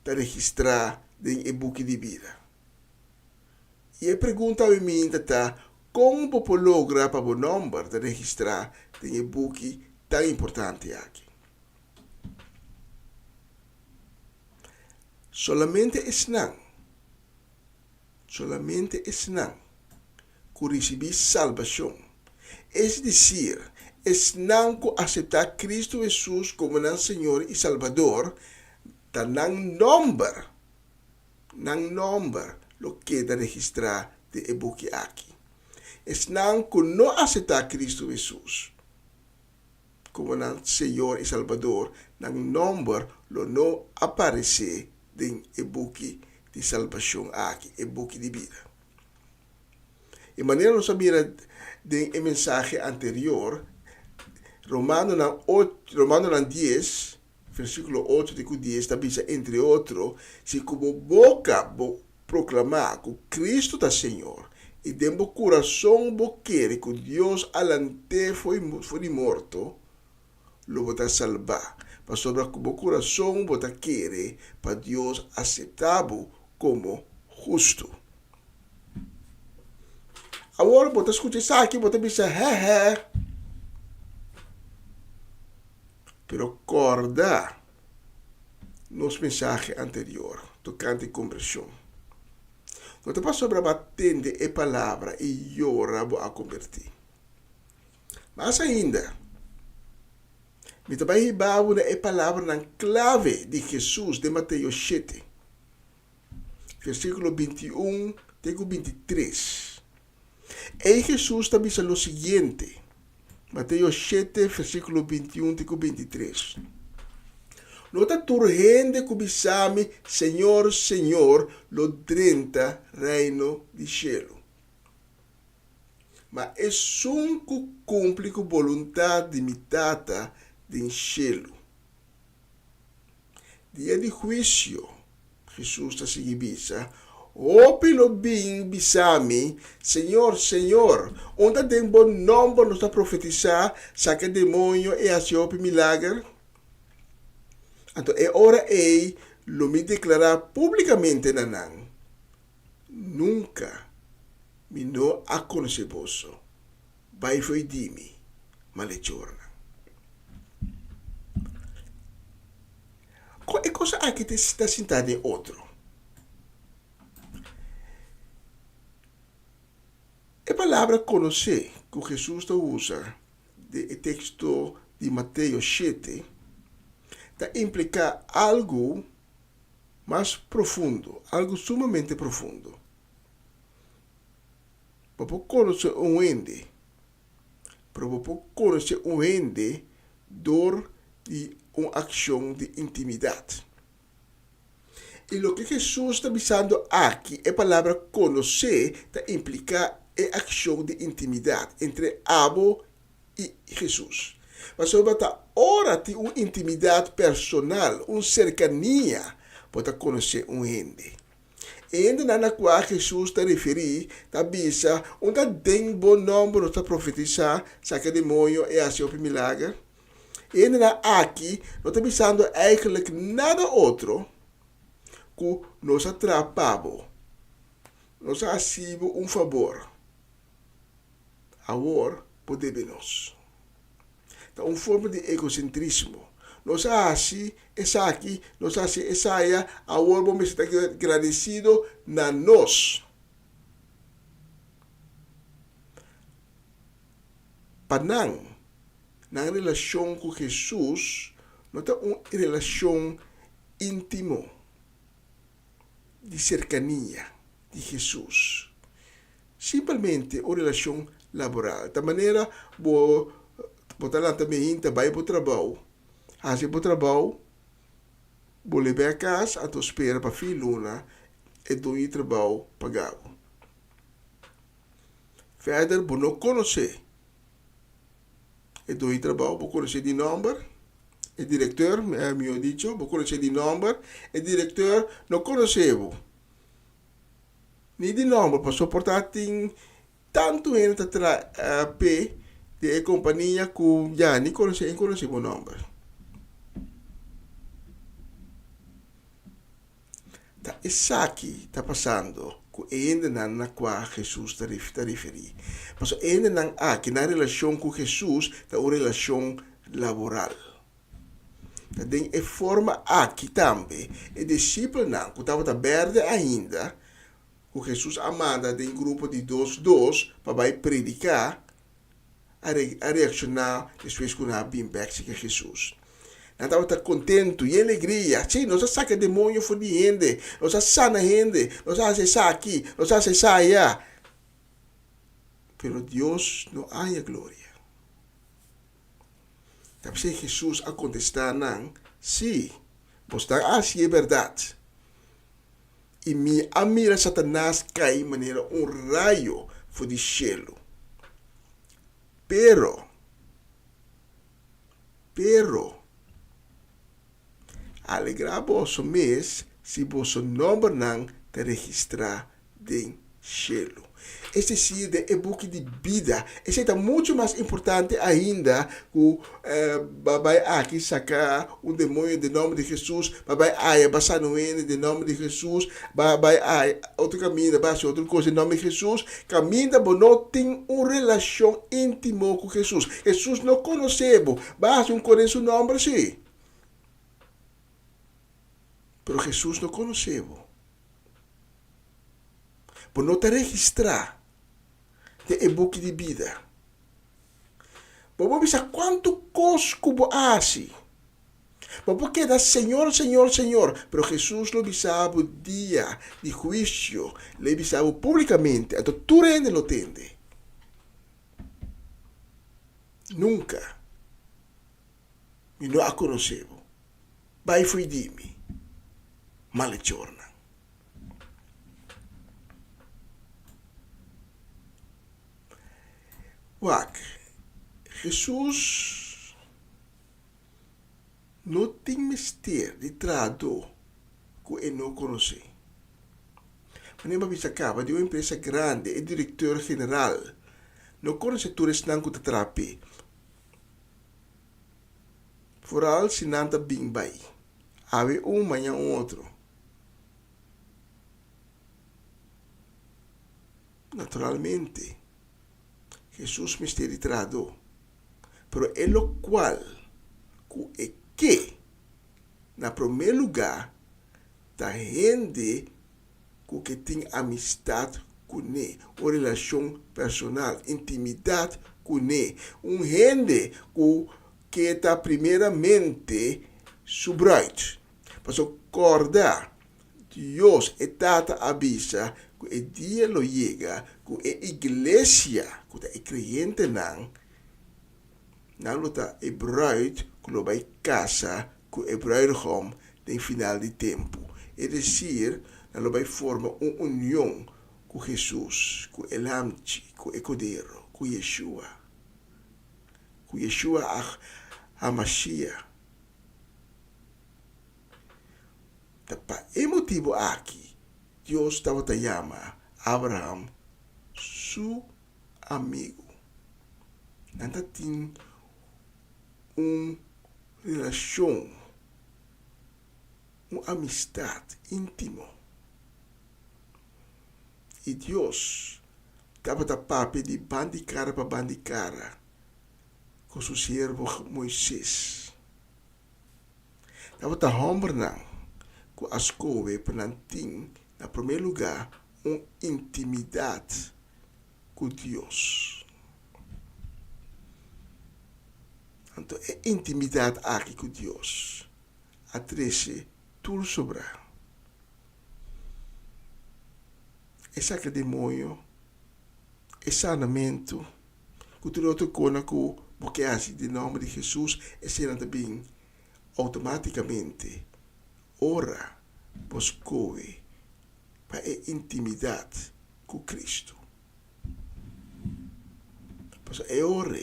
de registrar em e-book de vida. E a pergunta a mim está como você logra para o número de registrar em e-book tão importante aqui. Solamente es não que recebi salvação. Es decir, es não que aceitar Cristo Jesus como nosso Senhor e Salvador, tá não número lo que da registrar de e-book aqui. Es não que não aceitar Cristo Jesus como nosso Senhor e Salvador, não número lo não aparecer em e-book de salvação aqui, e-book de vida. E maneira nós sabemos de mensagem anterior, Romano 10, versículo 8 de 10, também entre outros, se como boca proclamar que Cristo é Senhor, e dentro do coração quer que Deus alante foi morto, lo bota salvar. Mas sobre o coração bota querer para Deus aceitável como justo. Agora bota escutar isso aqui, bota pensar, pero corda nos mensagens anterior, tocante conversão. Quando passa sobre batendo a palavra e ora a convertir. Mas ainda, me também ribava a palavra na clave de Jesus de Mateus 7, versículo 21 até 23. E Jesus também diz o seguinte, Mateus 7, versículo 21 até 23. Não está turgente que bisame, Senhor, Senhor, lo 30 reino de cielo. Mas é um que cumpre com a vontade limitada de cielo. Dia de juízo, Jesus está seguindo. Opilo bem bisami, Senhor, Senhor, onde tem bom nome nos profetizar, saca demônio e asiope milagre. Então é hora ei lo me declarar publicamente nanang. Nunca me não a conhecer vosso. Vai foi dimi, malechorna. É coisa aqui que está sentado em outro. A palavra conhecer que Jesus usa de texto de Mateus 7 implica algo mais profundo, algo sumamente profundo. Para conhecer ende, para conhecer ende, dor de uma ação de intimidade. E o que Jesus está dizendo aqui, a palavra conhecer, implica a ação de intimidade entre Abo e Jesus. Mas sobre a hora de uma intimidade personal, uma cercania, para conhecer ende. E ainda na qual Jesus está referindo, está bisa, onde tem bom nome para profetizar, saca demônio e ação de milagre. E ainda aqui, não está pensando eigenlijk nada outro que nos atrapamos, nos hacemos um favor. Agora, podemos. Então, uma forma de egocentrismo. Nos hace essa aqui, nos hace essa aí, agora vamos estar agradecidos na nós. Panang, na relação com Jesus, não é uma relação íntima, de cercania de Jesus. Simplesmente uma relação laboral. Da maneira, botar lá também, vai para o trabalho. Assim, para o trabalho, vou levar a casa, a tua espera para a filha, e do trabalho pagado. Verder, vou não conhecer. E do trabalho, vou conhecer de número, El director me ha dicho, vos conocés el nombre, el director no conocebo. Ni de nombre, para soportar tanto en esta P de compañía que ya ni conocebo nombre. Isso aqui está passando que ainda não na qual Jesus está referindo. Mas ainda não aqui na relação com Jesus está uma relação laboral. Tem a forma aqui também e discípulo não que estava aberto ainda que Jesus amanda tem grupo de dois para predicar a reaccionar depois que não bem back que Jesus. Não estava contente e alegria. Sim, nós saca demônio fora de gente, nós sana gente, nós acessa aqui, nós acessa allá. Pero Deus não há a glória. Então, se Jesus a contestar, não, sim, você assim é verdade. E me amira Satanás cai de maneira raio fora de cielo. Pero, alegrar vosso mês se vosso nome não te registrar em cielo. Este sim é o book de vida. Esse é muito mais importante ainda que vai aqui sacar um demônio de nome de Jesus, vai aí passar no N de nome de Jesus, vai aí outro caminho, vai ser outra coisa de nome de Jesus. Caminha, mas não tem uma relação íntima com Jesus. Jesus não conhecemos, vai ser conhece o nome, sim. Pero Jesus não conhecemos. Por não te registrar de book de vida. Vamos ver quanto cosco hace. Vamos quedar Senhor, Senhor, Senhor. Pero Jesus lo avisava o dia de juízo. Le avisava publicamente. Então tu ainda lo tende. Nunca. E não a conhecebo. Vai fui de mim. Malechorna. Wak, Jesus não tem mistério de trato que ele não conhece. Mas nem para acaba de uma empresa grande, o diretor geral, não conhece todos não que te trape. Vooral se não está bem bem. Ave amanhã outro. Naturalmente, Jesus me está retrado, pero é o qual que na primeiro lugar da gente que tem amistade com ele, ou relação personal, intimidade com ele, gente que está primeiramente subraito, para acordar, Deus está avisa que o dia lo chega, que a igreja, que a creyente não está a bruid, que lo vai casa, que a bruidegom no final de tempo. É dizer, não vai formar uma união com Jesus, com o Lamchi, com o Cordeiro, com Yeshua. Com Yeshua a Mashiach. Para esse motivo aqui, Deus estava a chamar Abraham seu amigo. Não tem uma relação, uma amistade íntima. E Deus estava a papo de bandicara para bandicara com seu servo Moisés. Estava a romper com as coisas para não ter, em primeiro lugar, uma intimidade com Deus. Então, a intimidade aqui com Deus atrece tudo sobre. É saca demônio, é sanamento, que tudo outro coisa que porque assim, de nome de Jesus, é sendo também automaticamente ora buscou para a intimidade com Cristo. Pois é ora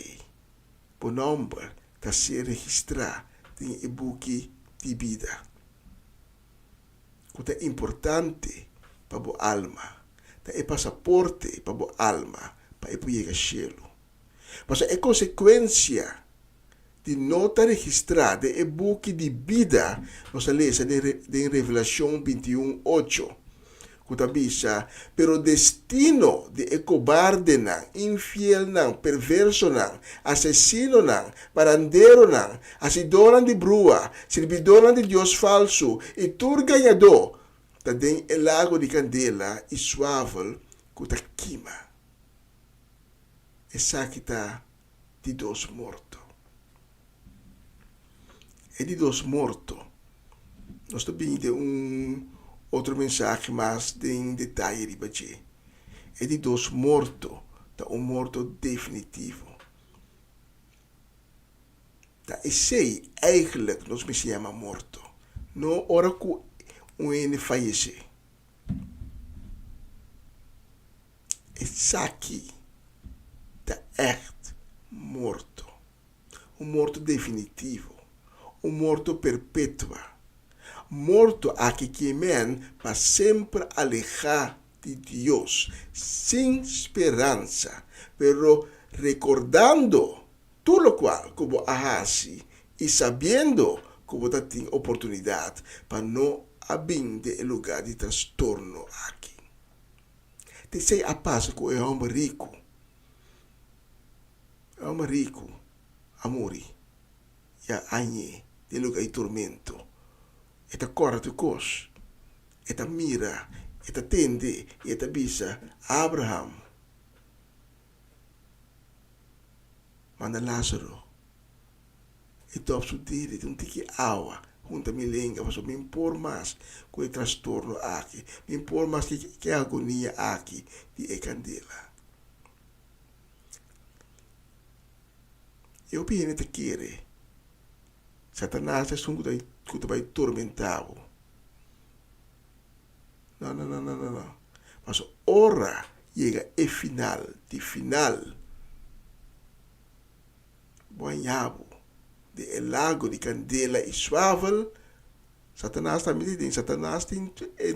o nome está se registrar tem e buki de vida. Que é importante para a alma. É passaporte para a alma, para ir para o cielo. Mas é consequência de nota registrada e book de vida, nós lemos em Revelação 21:8. Kutabisa, pero destino de cobarde nan, infiel nan, perverso nan, assassino nan, barandero nan, asidoran de brua, servidoran de Deus falso, e tur ganhador, ta den el lago de candela e suavel kuta quima. Essa que tá de dos morto. E de dos morto, nós também tem outro mensagem mais em detalhe de baixo. É de dos morto, tá morto definitivo. Tá esse eigenlijk nós me chama morto. Não hora que ele falece. Esse aqui tá echt morto. Morto definitivo. Morto perpétuo. Morto aqui que men para sempre alejar de Deus, sem esperança, pero recordando tudo o qual como ahasi e sabendo como tem oportunidade para não abrir o lugar de transtorno aqui. Te sei a paz com o homem rico. O homem rico, amori, e a anhe de lugar de tormento. Eta corre tu cos, eta mira, eta tende, eta bisa Abraham. Manda Lázaro. E top su dire, un tiki awa, junta mi lenga, mas me impor mais com o transtorno aqui, me impor mais que agonia aqui de candela. Eu penso que querer. Satanás é um que vai tormentá-lo. Não. Mas ora chega e final, de final. Banhado de el lago de candela e suavel. Satanás também tem, Satanás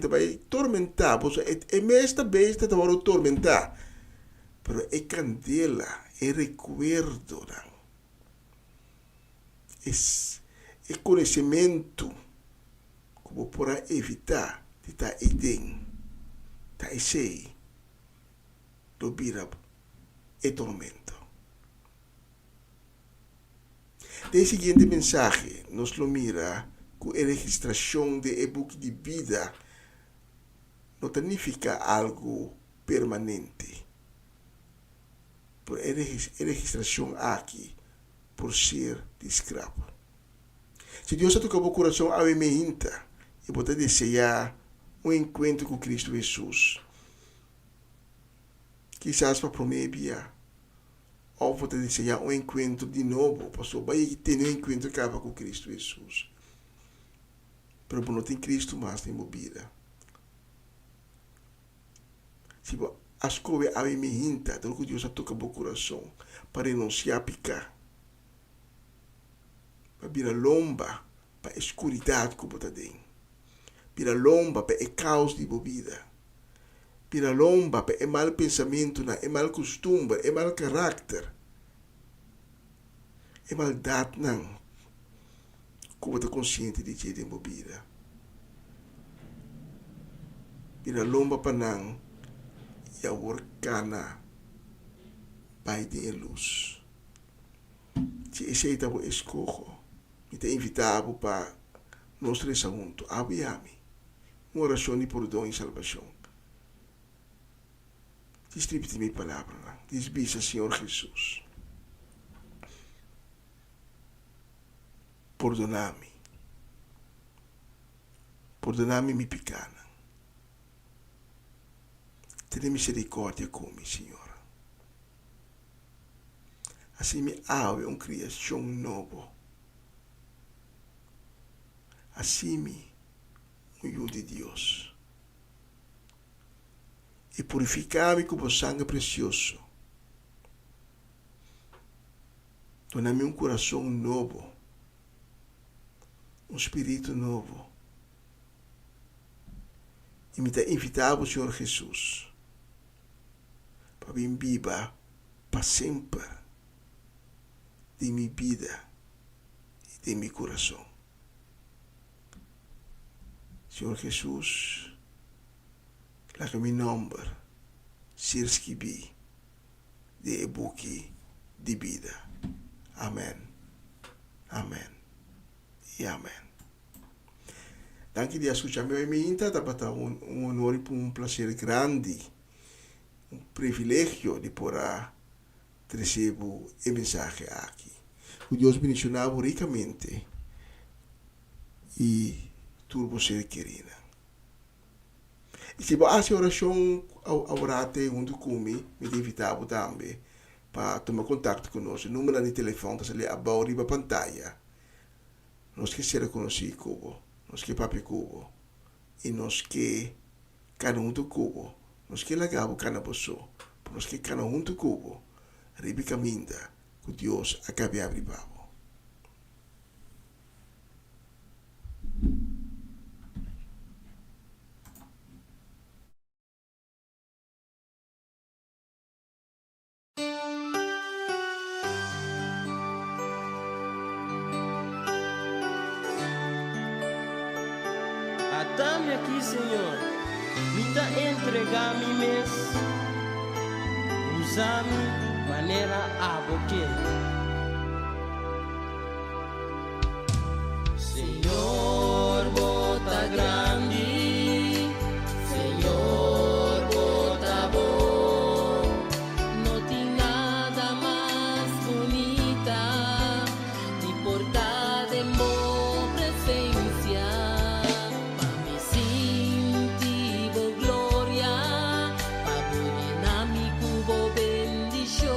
vai tormentar, é mesmo besta que vai tormentar. Pero é candela, é recuerdo, é conhecimento como para evitar de estar idem, tá esse do vira e tormento. De seguinte mensagem, nos lo mira com a registração de e-book de vida não significa algo permanente. Por a registração aqui por ser de escravo. Se Deus tocou o coração a mim, eu vou desejar encontro com Cristo Jesus. Quizás para prometer, ou vou desejar encontro de novo, pastor, vai ter encontro com Cristo Jesus. Pero não tem Cristo mais em vida. Se as coisas a mim, então que Deus tocou o coração para renunciar a pecar. Para virar lomba para a escuridade que você tem. Virar lomba para o caos de vida. Virar lomba para o mau pensamento, o mau costume, o mau caráter. A maldade não. Que você consciente de que tem vida. Virar lomba para não. E a workana vai ter luz. Se esse é o escolho. E te invitavo para nós três juntos, abre-me, uma oração de perdão e salvação. Distribute minha palavra, desbisa, Senhor Jesus. Perdona-me. Perdona-me minha pecana. Tenha misericórdia comigo, Senhor. Assim me abre uma criação nova. Assim o de Deus. E purificar-me com o sangue precioso. Dona-me um coração novo. um espírito novo. E me invitava o Senhor Jesus para vir viva para sempre de minha vida e de meu coração. Senhor Jesus, lá que meu nome se escrevi de e-book de vida. Amém. Amém. E amém. Danke di ascoltarmi mi inta, tapata un onore e un piacere grande, un privilegio di poter ricevere il messaggio aqui. Que Deus bendicionava ricamente e tudo você querida. E se você oração orate junto comigo, me invitava também para tomar contato conosco. O número de telefone está ali abaixo da pantalla. Nós que ser conhecidos, nós que papi cubo, e nós que cada um do cubo, nós que lagabo cada pessoa, nós que cada um do cubo, ribe caminda, que Deus acabe abrir babo. Dame aqui, Senhor, me dá entregar mi mês, usa-me maneira a boquê. Senhor, bota grande, Senhor, bota bom, não tem nada mais bonita de portar de boa presença. Bendición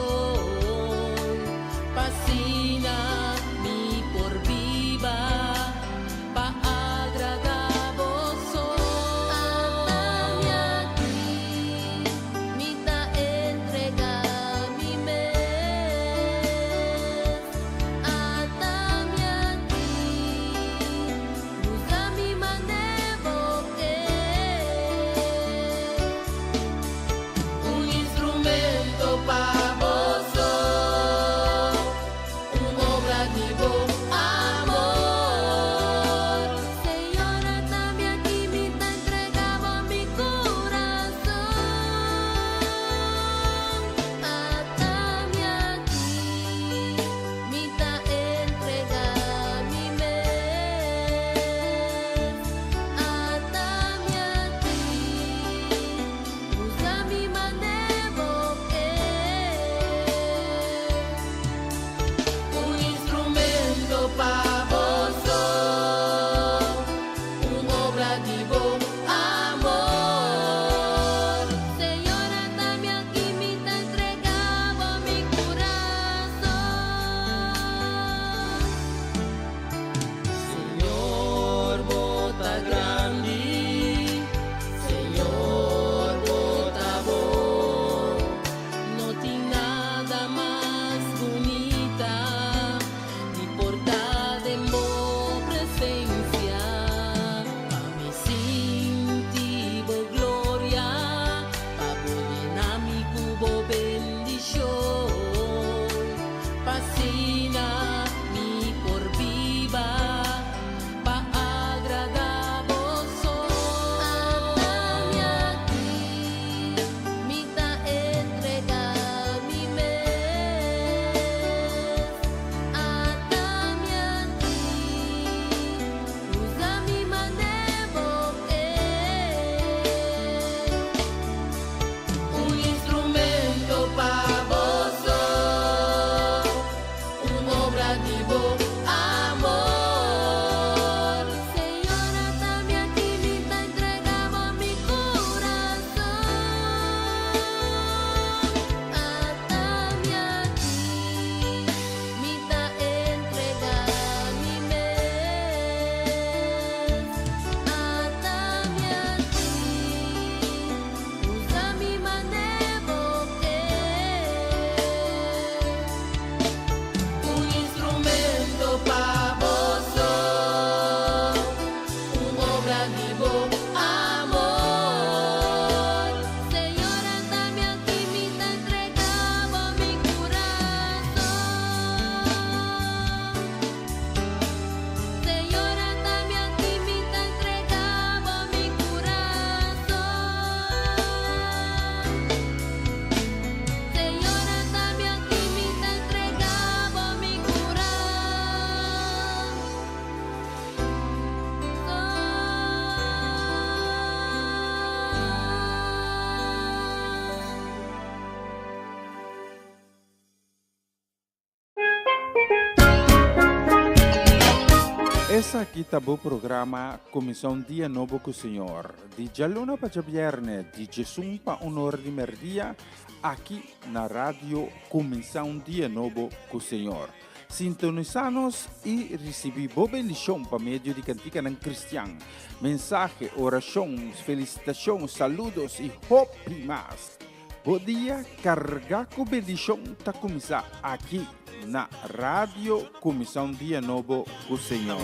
Essa aqui tá o programa Comissão Dia Novo com o Senhor. De Jaluna para Viernes, de Jesus para Honor de Merdia, aqui na rádio Comissão Dia Novo com o Senhor. Sintonizanos e recebi boa bendição para meio de cantiga ng Cristian. Mensagem, oração, felicitação, saludos e hope mais. Bom dia, carga com bendição tá começar aqui na rádio Comissão Dia Novo com o Senhor.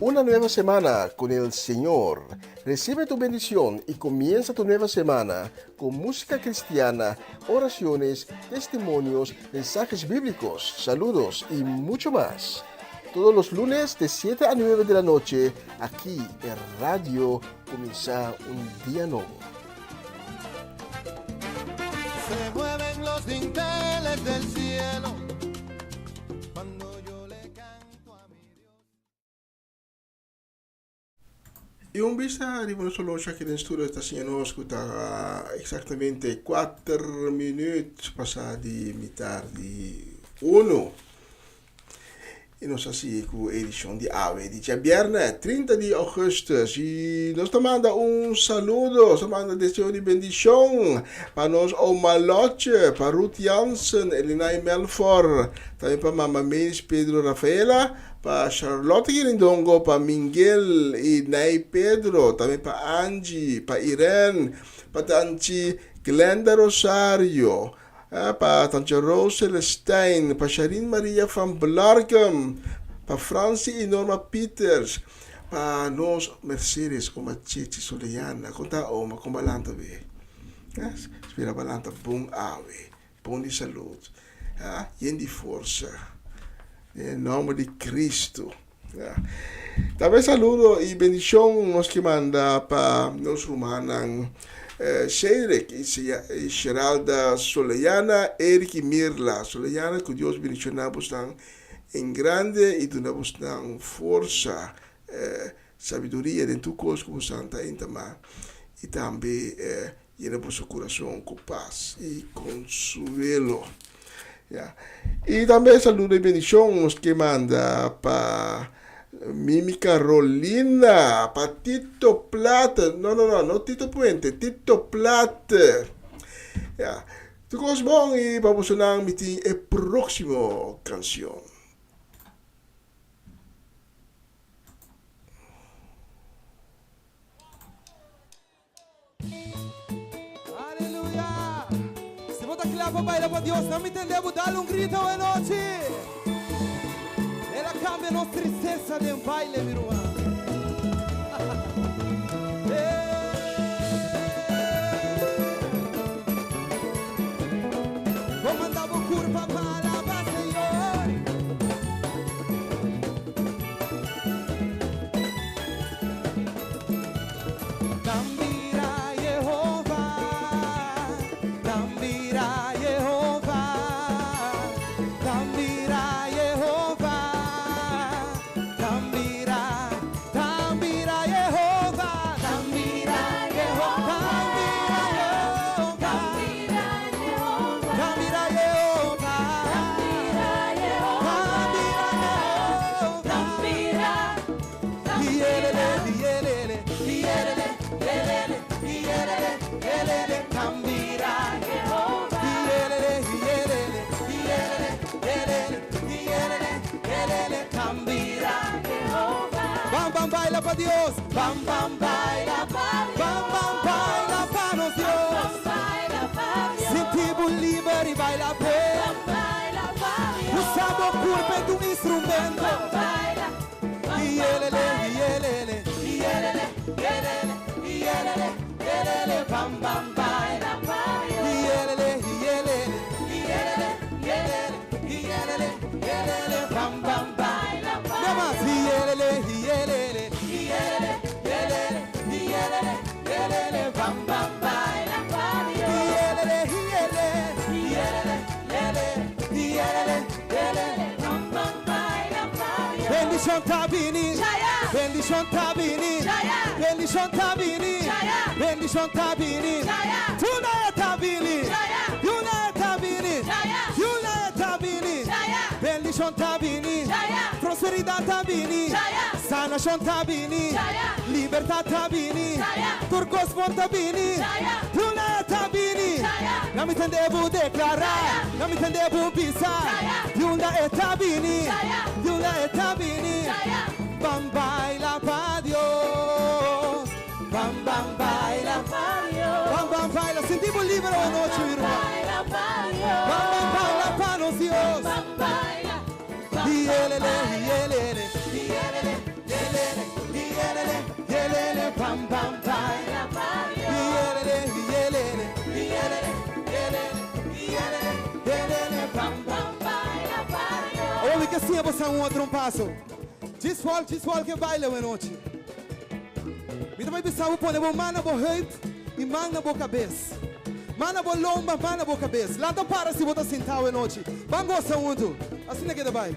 Una nueva semana con el Señor. Recibe tu bendición y comienza tu nueva semana con música cristiana, oraciones, testimonios, mensajes bíblicos, saludos y mucho más. Todos los lunes de 7 a 9 de la noche, aquí en Radio Comienza un Día Nuevo. Se mueven los dinteles del cielo cuando yo le canto a mi Dios. E un vista arrivano solo che in studio sta signora ascolta esattamente 4 minuti passati metà di 1. E non so se con edizione di Ave di viernes 30 di agosto. E nos manda un saludo, nos manda deseo di bendición para nos Omaloche, para Ruth Jansen, Elinay Melfor, también para Mama Meis Pedro Rafaela, para Charlotte Girindongo, para Miguel y Nay Pedro, también para Angie, para Irene, para Tanchi Glenda Rosario, para Tante Rose Celestijn, para Sharin Maria van Blarkum, para Francie y Norma Peters, para nos Mercedes, como Chichi Soleiana, conta oma, com balanta be. Spera balanta bom ave, bom de saúde, e de força. Em nome de Cristo. Também saludo e bendição nos que manda para nos romanos. Cedric e Geralda Soleiana, Eric e Mirla Soleiana, que Deus bendicionamos em grande e donamos força, sabedoria dentro do corpo santa intama e também llena nosso coração com paz e consuelo. E também saludo e bendição nos que manda para Mimi Carolina, para Tito Plata, no Tito Puente, Tito Plata. Tu gosto bom e vamos sonar meeting a próxima canção. Aleluya. Se vota clapa baila para Dios, no me entendemos, dale un grito de noche. Ela cambia nossa tristeza de baile, meu irmão. Vou mandar o curva para o Senhor. Tambira Jehová, tambira Jehová, tambira Jehová. Baila para Dios, bam bam baila para Dios, bam bam baila para nos Dios, sentimos livre e baila bem, usando o corpo de um instrumento, e ele, bam bam baila para Dios, e ele, bam bam baila para Dios, bam bam baila para Dios. Bendición tabini, bendición tabini, bendición tabini, bendición tabini. Tonight tabini, you Tabini, Sanation Tabini, Libertad Tabini, Turcos Tabini, Tula Tabini, não me entendevo declarar, não me entendevo pisar, Yunda e Tabini, Yunda e Tabini, Bam baila pa Dios, Bam bam baila pa Dios, Bam bam baila, sentimos libre hoy noche, mi hermano, Bam bam baila pa nos Dios, Yelele, yelele, yelele, yelele, yelele, yelele, bam bam baila pa Dios, yelele, yelele, yelele, yelele, yelele, bam bam baila pa Dios. Olha que assim você outro passo. Desfol que baila uma noite. Me também pensava pôr uma mão na boa e mão na boa cabeça. Mão na boa lomba, mão na boa cabeça. Lá não para se botar sentado uma noite. Vamos gostar muito. Assim é que vai.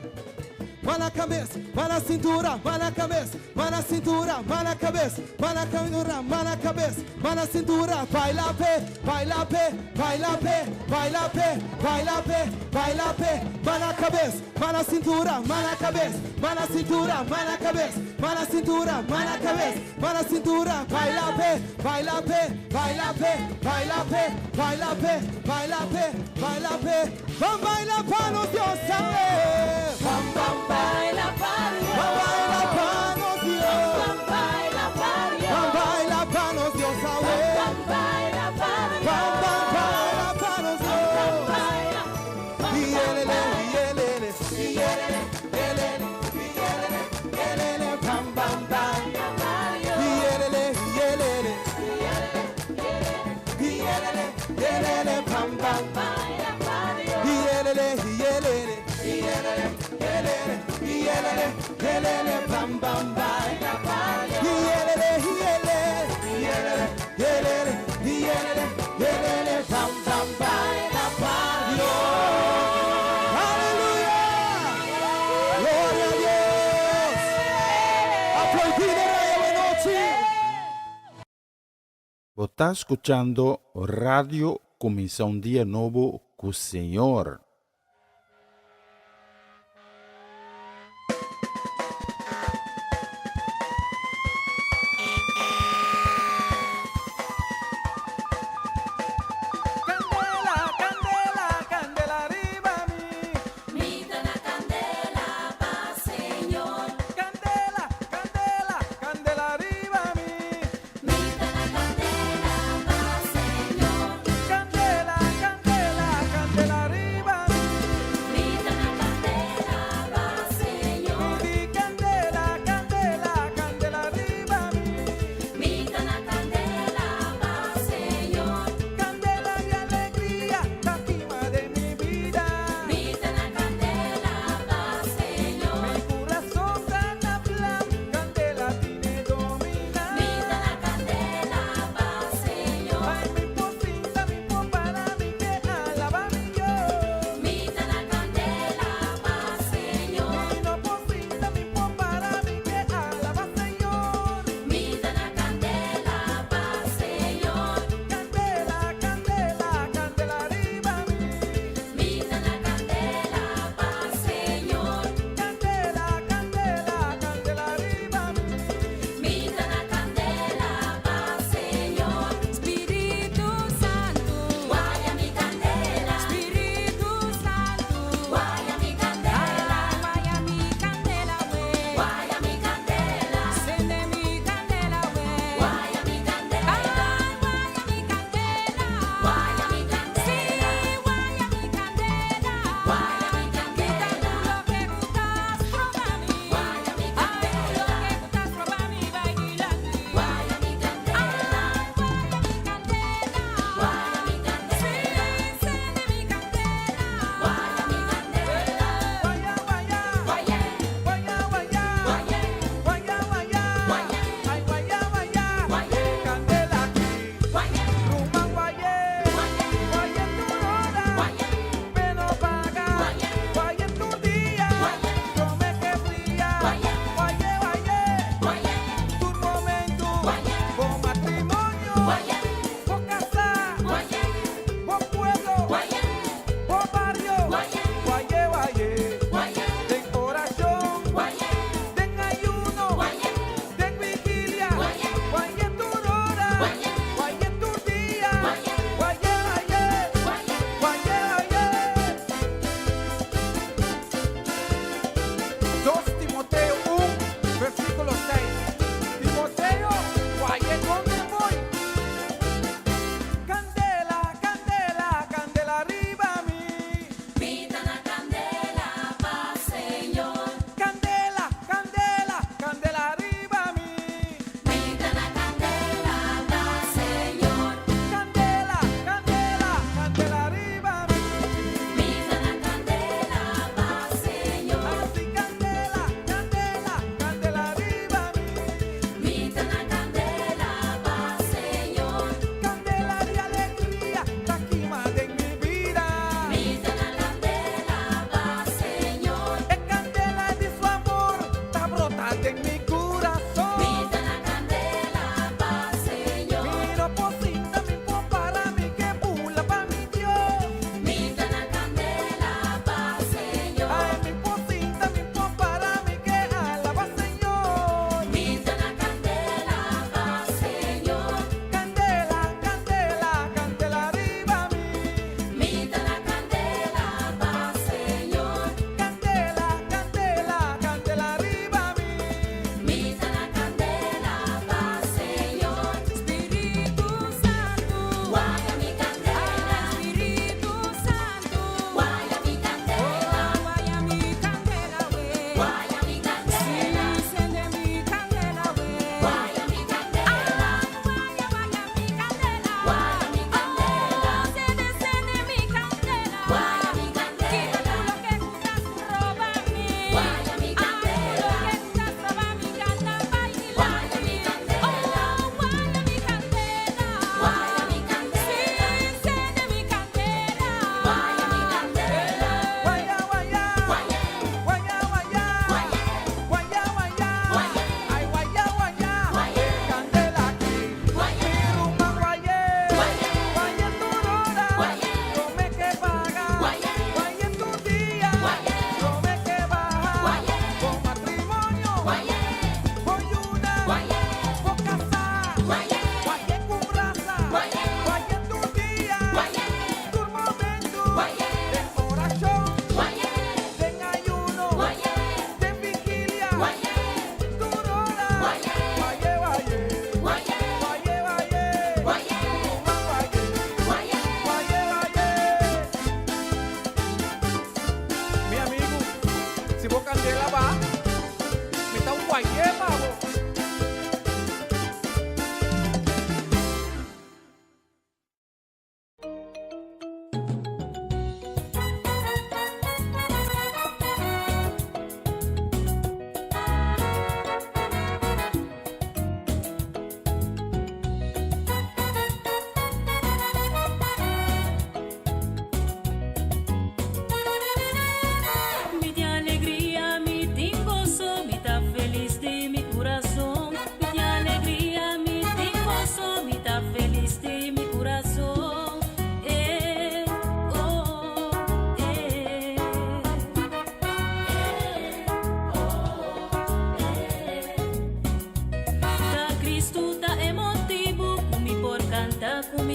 Mão na cabeça, mão na cintura, mão na cabeça, mão na cintura, mão na cabeça, mão na cintura, mão na cabeça, mão na cintura, baila pé, baila pé, baila pé, baila pé, baila pé, baila pé, mão na cabeça, mão na cintura, mão na cabeça, mão na cintura, mão na cabeça, mão na cintura, mão na cabeça, mão na cintura, baila pé, baila pé, baila pé, baila pé, baila pé, baila pé, baila pé, vamos bailar para los dioses, vamos baila pa Dios, vamos baila pa nos Dios, vamos baila pa Dios, vamos baila pa nos Dios, vamos baila pa Dios, vamos baila pa nos Dios, yelele, yelele, yelele, yelele, yelele, yelele, bam bam baila pa Dios, yelele, yelele, yelele, yelele, bam bam baila pa Dios, yelele, yelele, yelele, yelele, yelele, bam bam baila pa Dios, yelele, yelele, yelele, yelele, yelele, bam bam baila pa Dios. Aleluya, gloria a Dios. Aplaudid esta noche. Você está escuchando Radio Comienza un Día Nuevo con el Señor.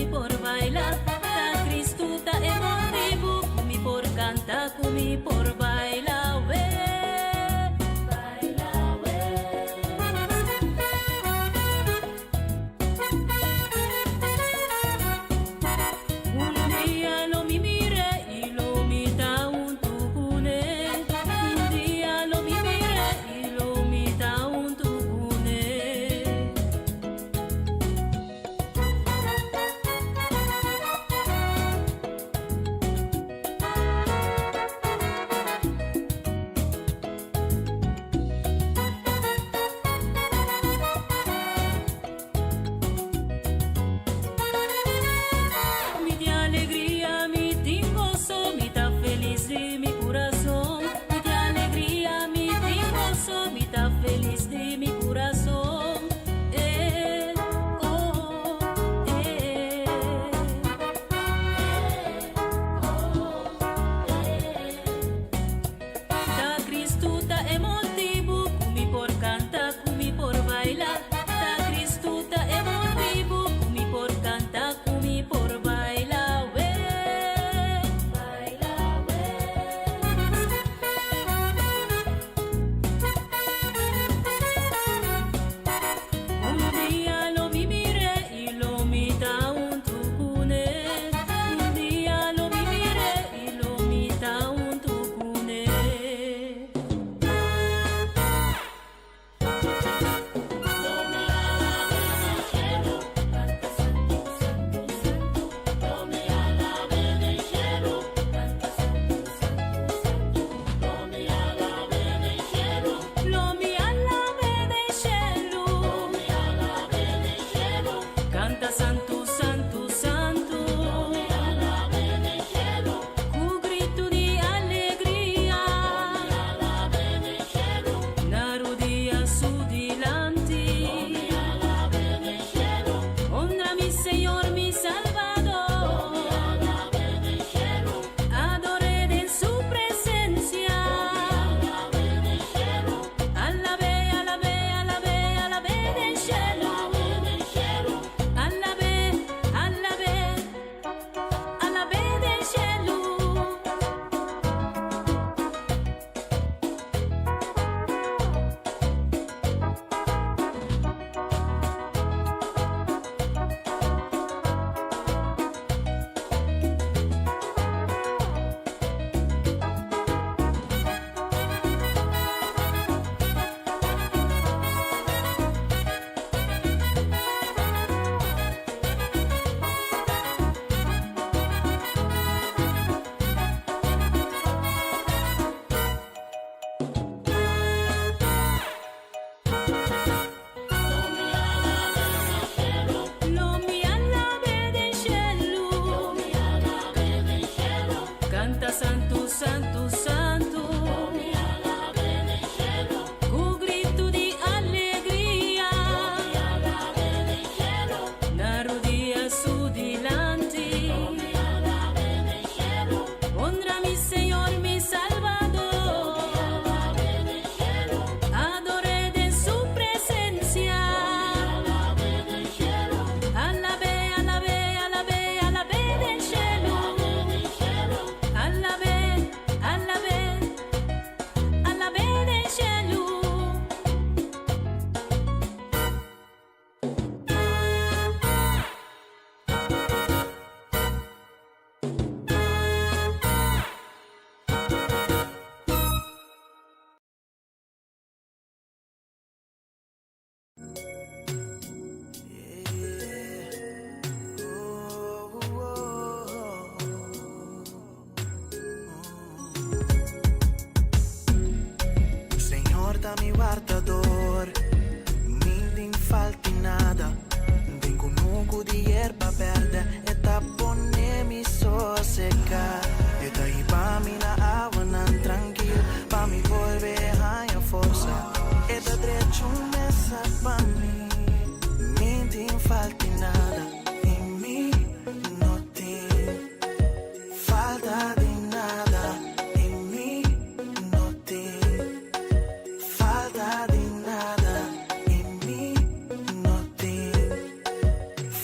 kumi por bailar, ta Cristo ta emotivo, kumi por cantar, kumi por bailar, we.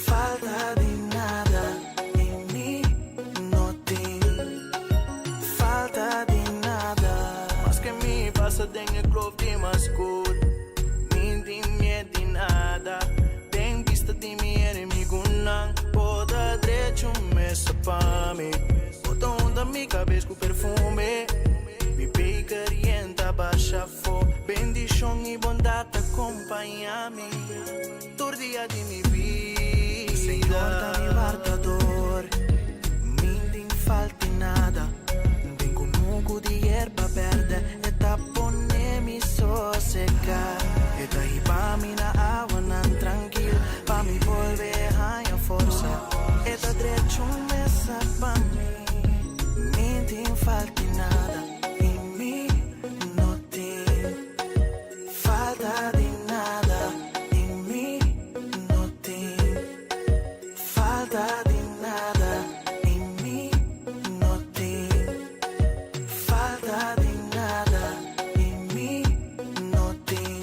Falta de nada. den eu grov de mascul. Minti de nada. Den vista de mi inimigo não. Poda direito messa pra mim. Bota onda mi cabeça com perfume. Mi pei orienta baixa fo. Bendição e bondade acompanha-me. Todo dia de mi vida. Senhor da mi guardador. Minti falta nada. Tengo nuco de erva verde. E taponemi sossegar. E daí pa mi na água nan tranquilo. Pa mi volver a força. E da direito messa pa mi. Minti falta nada. E mi não tem falta de nada. E mi não tem falta de nada. E mi não tem falta de nada. E mi não tem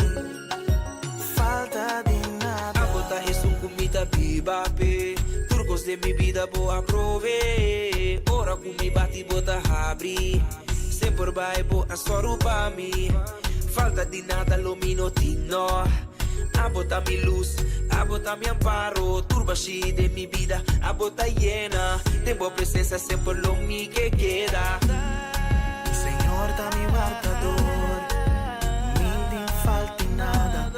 falta de nada. A botar isso comida biba pe. Turcos de mi vida boa prove. Ora com mi bate bota abri. Sempre vai boa soro pra mim. Falta de nada lo minutino. A botar mi luz, a botar mi amparo. Turba cheia de mi vida, a botar llena. Tem boa presença sempre lo mi que queda. Senhor da mi guardador. Minti falta nada.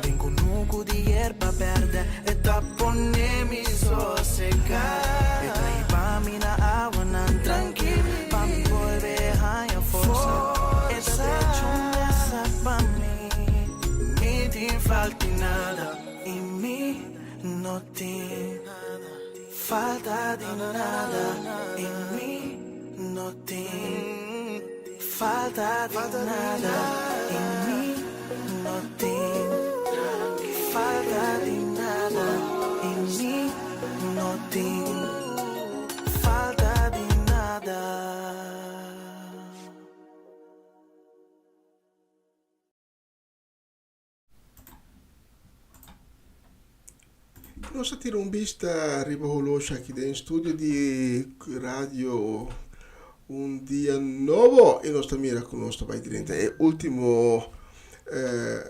Tengo nuco de erva verde. E taponemi sossegar. E daí pa mi na água nan tranquilo. Pa mi volver a força. E da direito messa pa mi. Minti falta nada. E mi não tem falta de nada. E mi não tem falta de nada. E mi não tem falta de nada. E mi não tem falta de nada. Nós tiramos vista ribolosha aqui dentro do estúdio de rádio dia novo e nós também conosco vai direto é último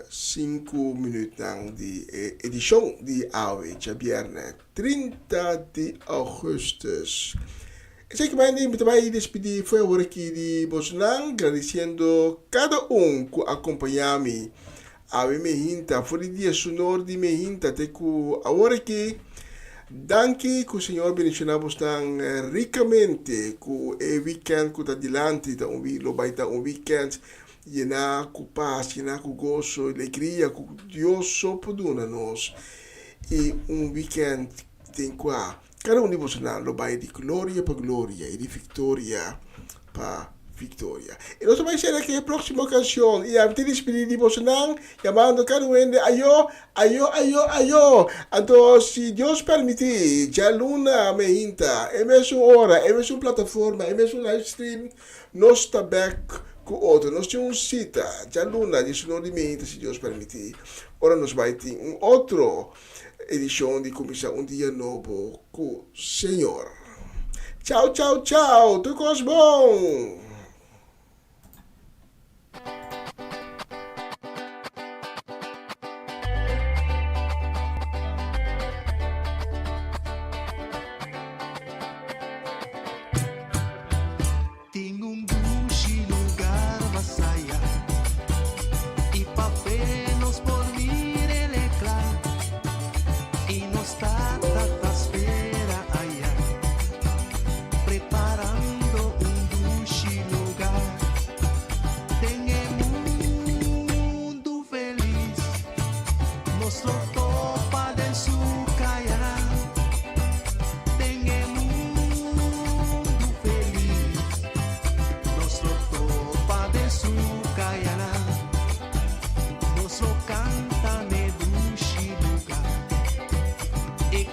5 minutos de edição de AOE, viernes 30 de agosto. E sei que vai despedir foi agora aqui de Bolsonaro, agradecendo cada que acompanha-me. Ave mehinta, fora dia sonoro de mehinta, te ku agora aqui, danke que o Senhor bendicionamos tão ricamente, que é weekend que está adiante, lo vai estar weekend, llenar com paz, llenar com gozo, alegria, que Deus só pode nos. E weekend tem qua, cada de vocês lo vai de glória para glória e de vitória para Victoria. E nós vamos ser aqui a próxima canção. E a te despedir de vocês, chamando cada um de ayo. Então, se Deus permitir, já luna me hinta, é mesmo hora, é mesmo plataforma, é mesmo live stream, nós está back com outro. Nós temos cita, já luna, de sonoro de me hinta, se Deus permitir. Ora nós vai ter outra edição de começar dia novo com o Senhor. Tchau, tudo bom! Canta me dushi lugar e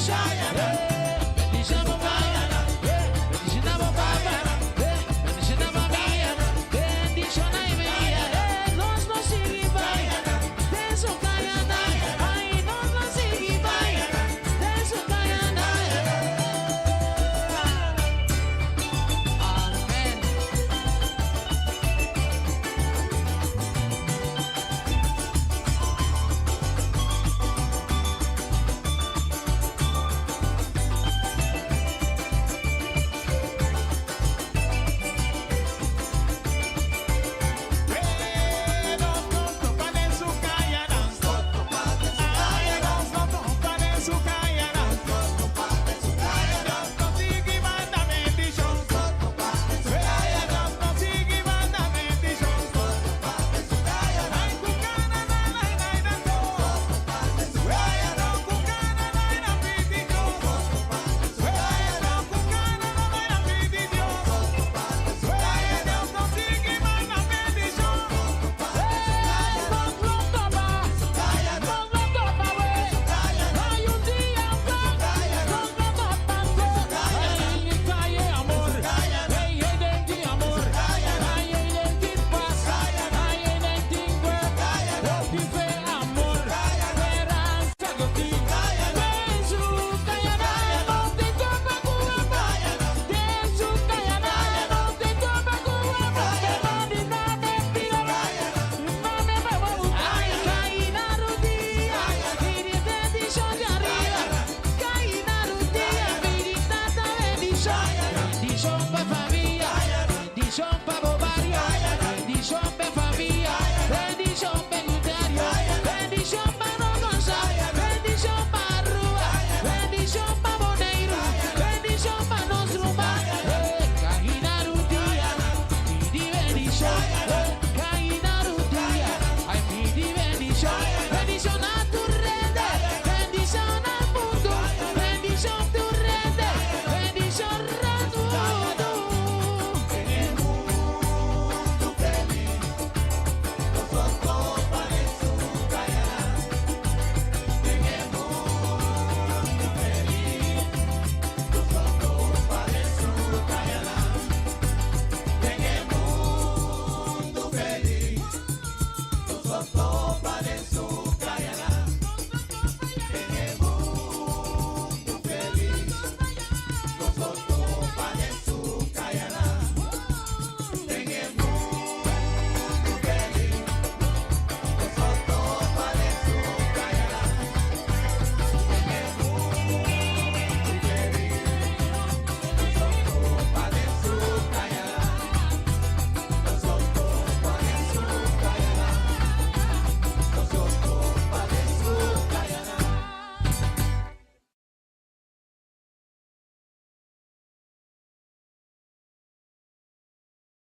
Shaya,